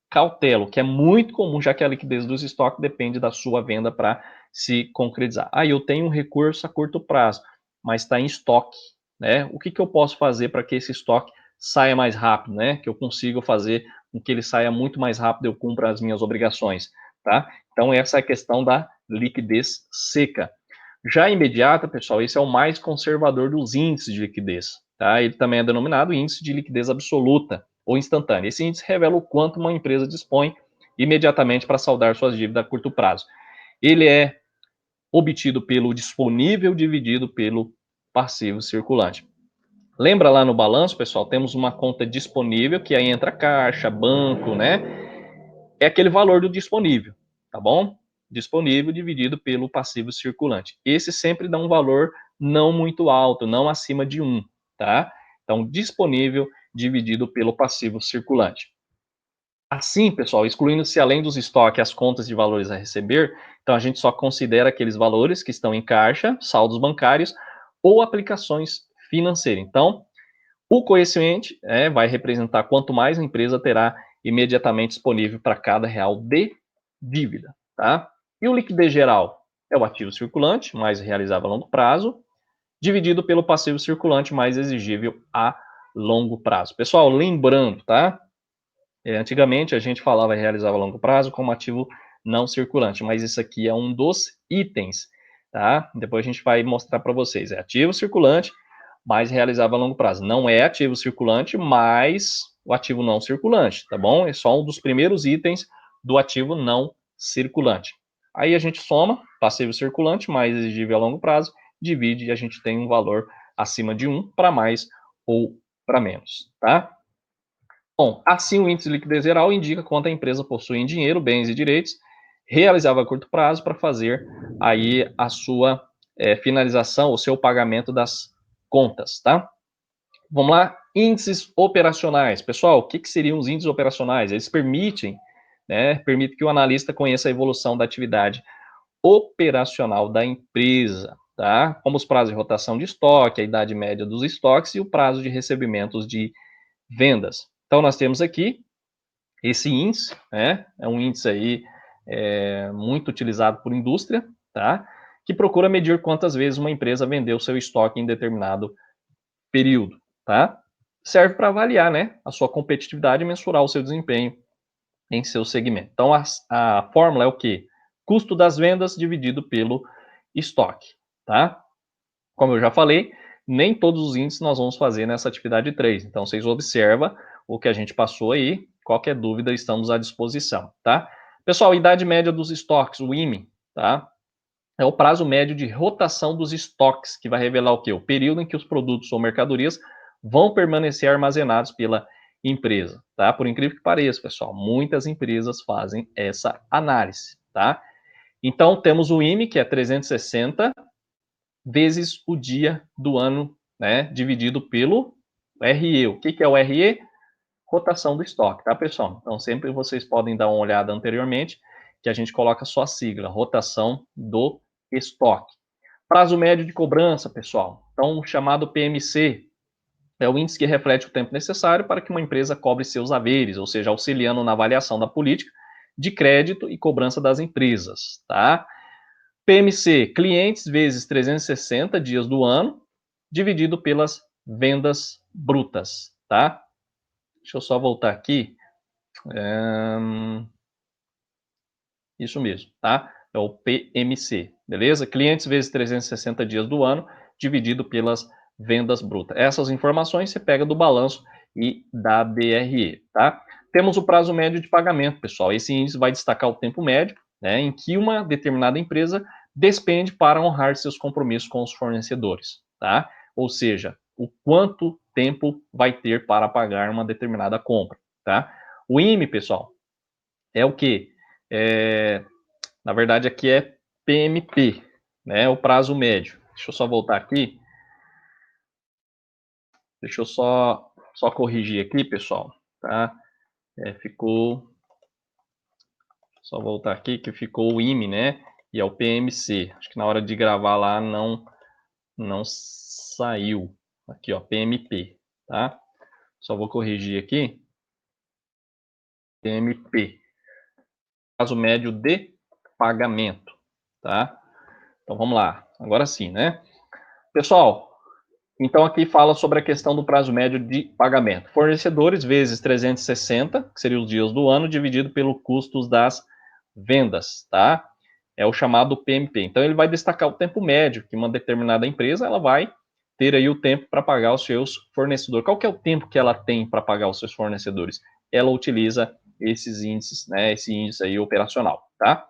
cautela, que é muito comum, já que a liquidez dos estoques depende da sua venda para se concretizar. Eu tenho um recurso a curto prazo, mas está em estoque, né? O que eu posso fazer para que esse estoque saia mais rápido, né? Que eu consiga fazer com que ele saia muito mais rápido, eu cumpra as minhas obrigações, tá? Então, essa é a questão da liquidez seca. Já imediata, pessoal, esse é o mais conservador dos índices de liquidez, tá? Ele também é denominado índice de liquidez absoluta ou instantânea. Esse índice revela o quanto uma empresa dispõe imediatamente para saldar suas dívidas a curto prazo. Ele é obtido pelo disponível dividido pelo passivo circulante. Lembra lá no balanço, pessoal, temos uma conta disponível, que aí entra caixa, banco, né? É aquele valor do disponível, tá bom? Disponível dividido pelo passivo circulante. Esse sempre dá um valor não muito alto, não acima de 1, tá? Então, disponível dividido pelo passivo circulante. Assim, pessoal, excluindo-se além dos estoques as contas de valores a receber, então a gente só considera aqueles valores que estão em caixa, saldos bancários ou aplicações financeiras. Então, o coeficiente vai representar quanto mais a empresa terá imediatamente disponível para cada real de dívida, tá? E o liquidez geral é o ativo circulante, mais realizável a longo prazo, dividido pelo passivo circulante, mais exigível a longo prazo. Pessoal, lembrando, tá? Antigamente a gente falava realizável a longo prazo como ativo não circulante, mas isso aqui é um dos itens, tá? Depois a gente vai mostrar para vocês. É ativo circulante, mais realizável a longo prazo. Não é ativo circulante, mais o ativo não circulante, tá bom? É só um dos primeiros itens do ativo não circulante. Aí a gente soma passivo circulante mais exigível a longo prazo, divide e a gente tem um valor acima de 1 para mais ou para menos, tá? Bom, assim o índice de liquidez geral indica quanto a empresa possui em dinheiro, bens e direitos realizável a curto prazo para fazer aí a sua finalização, o seu pagamento das contas, tá? Vamos lá, índices operacionais. Pessoal, o que seriam os índices operacionais? Eles permitem que o analista conheça a evolução da atividade operacional da empresa, tá? Como os prazos de rotação de estoque, a idade média dos estoques e o prazo de recebimentos de vendas. Então, nós temos aqui esse índice, né? É um índice aí muito utilizado por indústria, tá? Que procura medir quantas vezes uma empresa vendeu seu estoque em determinado período, tá? Serve para avaliar, né, a sua competitividade e mensurar o seu desempenho em seu segmento. Então, a fórmula é o quê? Custo das vendas dividido pelo estoque, tá? Como eu já falei, nem todos os índices nós vamos fazer nessa atividade 3. Então, vocês observam o que a gente passou aí. Qualquer dúvida, estamos à disposição, tá? Pessoal, idade média dos estoques, o IME, tá? É o prazo médio de rotação dos estoques, que vai revelar o quê? O período em que os produtos ou mercadorias vão permanecer armazenados pela empresa, tá? Por incrível que pareça, pessoal, muitas empresas fazem essa análise, tá? Então, temos o IME, que é 360 vezes o dia do ano, né? Dividido pelo RE. O que é o RE? Rotação do estoque, tá, pessoal? Então, sempre vocês podem dar uma olhada anteriormente, que a gente coloca só a sigla, rotação do estoque. Prazo médio de cobrança, pessoal. Então, o chamado PMC é o índice que reflete o tempo necessário para que uma empresa cobre seus haveres, ou seja, auxiliando na avaliação da política de crédito e cobrança das empresas, tá? PMC, clientes vezes 360 dias do ano, dividido pelas vendas brutas, tá? Deixa eu só voltar aqui. Isso mesmo, tá? É o PMC, beleza? Clientes vezes 360 dias do ano, dividido pelas vendas brutas. Essas informações você pega do balanço e da DRE, tá? Temos o prazo médio de pagamento, pessoal. Esse índice vai destacar o tempo médio, né, em que uma determinada empresa despende para honrar seus compromissos com os fornecedores, tá? Ou seja, o quanto tempo vai ter para pagar uma determinada compra, tá? O IME, pessoal, é o quê? Na verdade, aqui é PMP, né? O prazo médio. Deixa eu só voltar aqui. Deixa eu só corrigir aqui, pessoal, tá? Ficou. Só voltar aqui que ficou o IME, né? E é o PMC. Acho que na hora de gravar lá não saiu. Aqui, ó, PMP, tá? Só vou corrigir aqui. PMP. Prazo médio de pagamento, tá? Então vamos lá. Agora sim, né? Pessoal, então aqui fala sobre a questão do prazo médio de pagamento. Fornecedores vezes 360, que seriam os dias do ano, dividido pelo custos das vendas, tá? É o chamado PMP. Então ele vai destacar o tempo médio que uma determinada empresa ela vai ter aí o tempo para pagar os seus fornecedores. Qual que é o tempo que ela tem para pagar os seus fornecedores? Ela utiliza esses índices, né? Esse índice aí operacional, tá?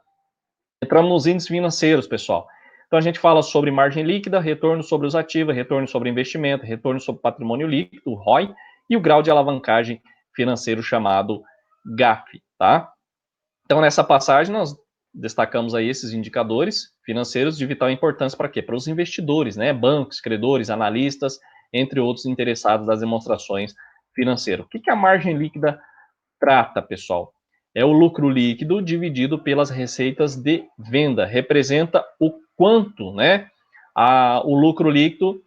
Entramos nos índices financeiros, pessoal. Então, a gente fala sobre margem líquida, retorno sobre os ativos, retorno sobre investimento, retorno sobre patrimônio líquido, o ROI, e o grau de alavancagem financeiro chamado GAF, tá? Então, nessa passagem, nós destacamos aí esses indicadores financeiros de vital importância para quê? Para os investidores, né? Bancos, credores, analistas, entre outros interessados das demonstrações financeiras. O que a margem líquida trata, pessoal? É o lucro líquido dividido pelas receitas de venda. Representa o quanto, né? O lucro líquido,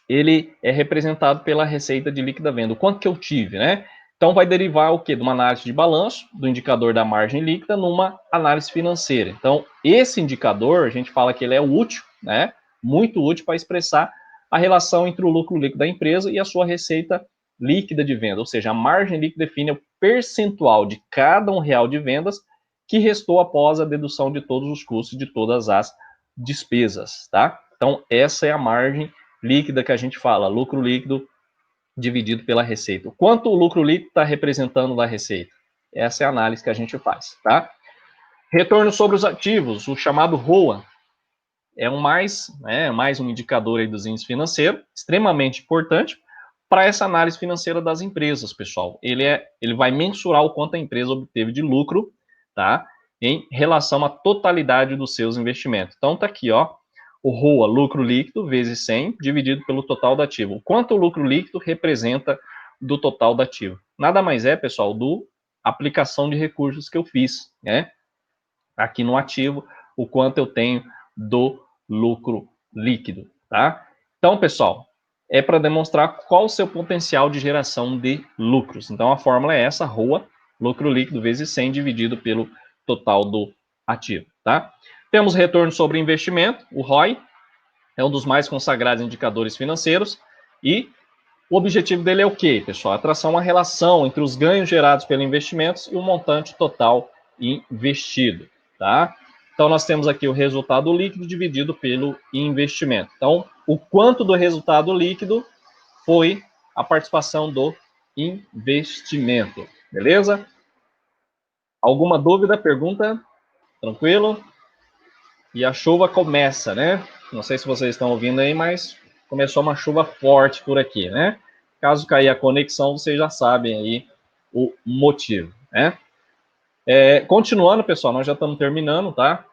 ele é representado pela receita de líquida venda. O quanto que eu tive, né? Então, vai derivar o quê? De uma análise de balanço, do indicador da margem líquida, numa análise financeira. Então, esse indicador, a gente fala que ele é útil, né? Muito útil para expressar a relação entre o lucro líquido da empresa e a sua receita líquida de venda. Ou seja, a margem líquida define o percentual de cada R$1 de vendas que restou após a dedução de todos os custos, de todas as despesas, tá? Então, essa é a margem líquida que a gente fala, lucro líquido dividido pela receita. O quanto o lucro líquido está representando da receita? Essa é a análise que a gente faz, tá? Retorno sobre os ativos, o chamado ROA, é mais um indicador aí dos índices financeiros, extremamente importante, para essa análise financeira das empresas, pessoal. Ele vai mensurar o quanto a empresa obteve de lucro, tá? Em relação à totalidade dos seus investimentos. Então, tá aqui, ó, o ROA, lucro líquido, vezes 100, dividido pelo total do ativo. O quanto o lucro líquido representa do total do ativo? Nada mais é, pessoal, do aplicação de recursos que eu fiz, né? Aqui no ativo, o quanto eu tenho do lucro líquido, tá? Então, pessoal, é para demonstrar qual o seu potencial de geração de lucros. Então, a fórmula é essa, ROA, lucro líquido vezes 100 dividido pelo total do ativo, tá? Temos retorno sobre investimento, o ROI, é um dos mais consagrados indicadores financeiros, e o objetivo dele é o quê, pessoal? Traçar uma relação entre os ganhos gerados pelos investimentos e o montante total investido, tá? Então, nós temos aqui o resultado líquido dividido pelo investimento. Então, o quanto do resultado líquido foi a participação do investimento, beleza? Alguma dúvida, pergunta? Tranquilo? E a chuva começa, né? Não sei se vocês estão ouvindo aí, mas começou uma chuva forte por aqui, né? Caso cair a conexão, vocês já sabem aí o motivo, né? Continuando, pessoal, nós já estamos terminando, tá?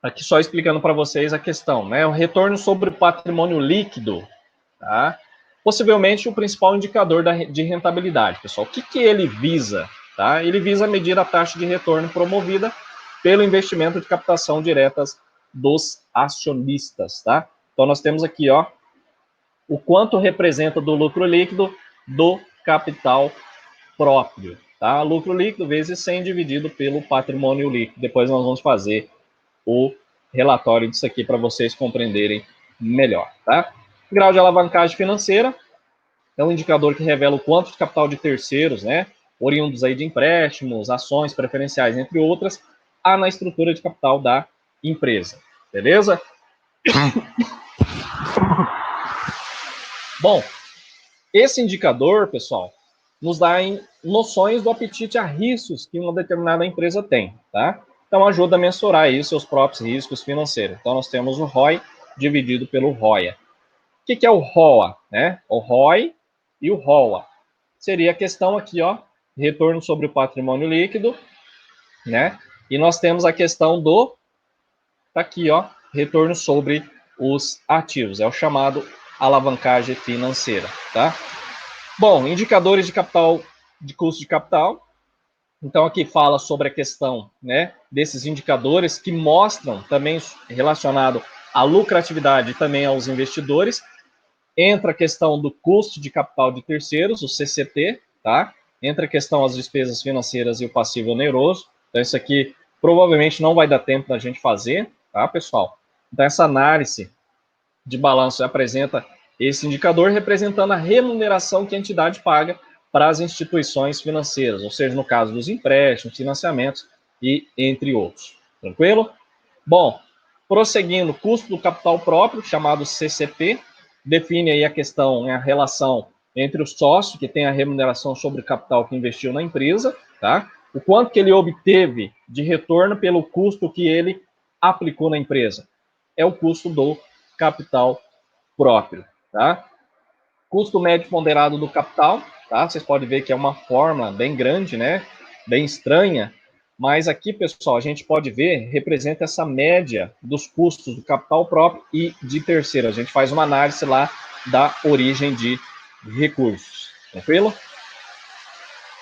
Aqui só explicando para vocês a questão, né? O retorno sobre patrimônio líquido, tá? Possivelmente o principal indicador de rentabilidade, pessoal. O que ele visa? Tá? Ele visa medir a taxa de retorno promovida pelo investimento de captação diretas dos acionistas, tá? Então nós temos aqui, ó, o quanto representa do lucro líquido do capital próprio, tá? Lucro líquido vezes 100 dividido pelo patrimônio líquido. Depois nós vamos fazer o relatório disso aqui para vocês compreenderem melhor, tá? Grau de alavancagem financeira é um indicador que revela o quanto de capital de terceiros, né, oriundos aí de empréstimos, ações preferenciais, entre outras, há na estrutura de capital da empresa, beleza? Bom, esse indicador, pessoal, nos dá noções do apetite a riscos que uma determinada empresa tem, tá? Então, ajuda a mensurar aí seus próprios riscos financeiros. Então, nós temos o ROI dividido pelo ROIA. O que é o ROA, né? O ROI e o ROA. Seria a questão aqui, ó, retorno sobre o patrimônio líquido, né? E nós temos a questão do, tá aqui, ó, retorno sobre os ativos. É o chamado alavancagem financeira, tá? Bom, indicadores de capital, de custo de capital. Então, aqui fala sobre a questão, né, desses indicadores que mostram também relacionado à lucratividade e também aos investidores. Entra a questão do custo de capital de terceiros, o CCT, tá? Entra a questão das despesas financeiras e o passivo oneroso. Então, isso aqui provavelmente não vai dar tempo da gente fazer, tá, pessoal? Então, essa análise de balanço apresenta esse indicador representando a remuneração que a entidade paga para as instituições financeiras, ou seja, no caso dos empréstimos, financiamentos e entre outros. Tranquilo? Bom, prosseguindo, custo do capital próprio, chamado CCP, define aí a questão, a relação entre o sócio, que tem a remuneração sobre o capital que investiu na empresa, tá? O quanto que ele obteve de retorno pelo custo que ele aplicou na empresa. É o custo do capital próprio, tá? Custo médio ponderado do capital, tá? Vocês podem ver que é uma fórmula bem grande, né? Bem estranha, mas aqui, pessoal, a gente pode ver, representa essa média dos custos do capital próprio e de terceiro. A gente faz uma análise lá da origem de recursos, tranquilo?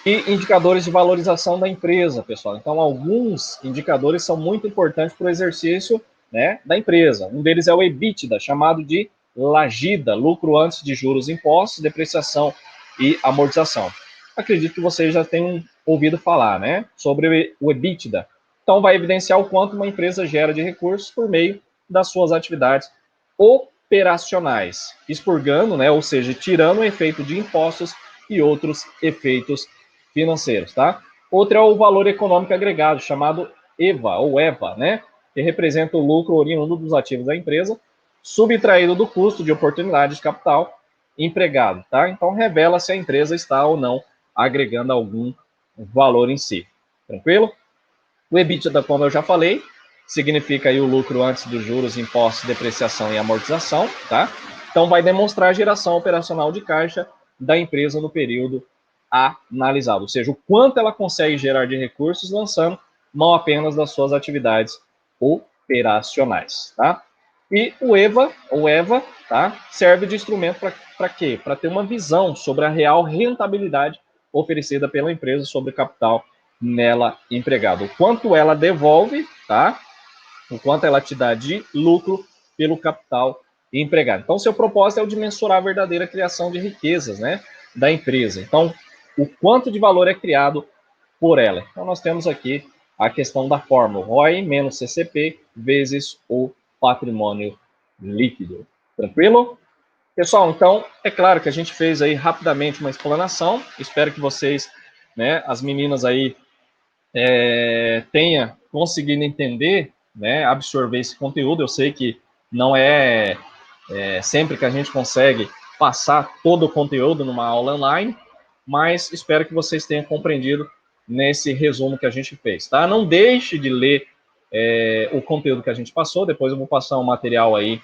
E indicadores de valorização da empresa, pessoal. Então, alguns indicadores são muito importantes para o exercício, né, da empresa. Um deles é o EBITDA, chamado de LAGIDA, lucro antes de juros, impostos, depreciação e amortização. Acredito que vocês já tenham ouvido falar, né, sobre o EBITDA. Então, vai evidenciar o quanto uma empresa gera de recursos por meio das suas atividades operacionais, expurgando, né, ou seja, tirando o efeito de impostos e outros efeitos financeiros, tá? Outro é o valor econômico agregado, chamado EVA, ou EVA, né? Que representa o lucro oriundo dos ativos da empresa, subtraído do custo de oportunidade de capital empregado, tá? Então, revela se a empresa está ou não agregando algum valor em si. Tranquilo? O EBITDA, como eu já falei, significa aí o lucro antes dos juros, impostos, depreciação e amortização, tá? Então, vai demonstrar a geração operacional de caixa da empresa no período analisado, ou seja, o quanto ela consegue gerar de recursos lançando mão apenas das suas atividades operacionais, tá? E o EVA, ou EVA, tá, serve de instrumento para quê? Para ter uma visão sobre a real rentabilidade oferecida pela empresa sobre o capital nela empregado. O quanto ela devolve, tá? O quanto ela te dá de lucro pelo capital empregado. Então, seu propósito é o de mensurar a verdadeira criação de riquezas, né, da empresa. Então, o quanto de valor é criado por ela. Então, nós temos aqui a questão da fórmula ROI menos CCP vezes o patrimônio líquido. Tranquilo? Pessoal, então, é claro que a gente fez aí rapidamente uma explanação. Espero que vocês, né, as meninas aí, tenha conseguido entender, né, absorver esse conteúdo. Eu sei que não é sempre que a gente consegue passar todo o conteúdo numa aula online, mas espero que vocês tenham compreendido nesse resumo que a gente fez, tá? Não deixe de ler o conteúdo que a gente passou, depois eu vou passar um material aí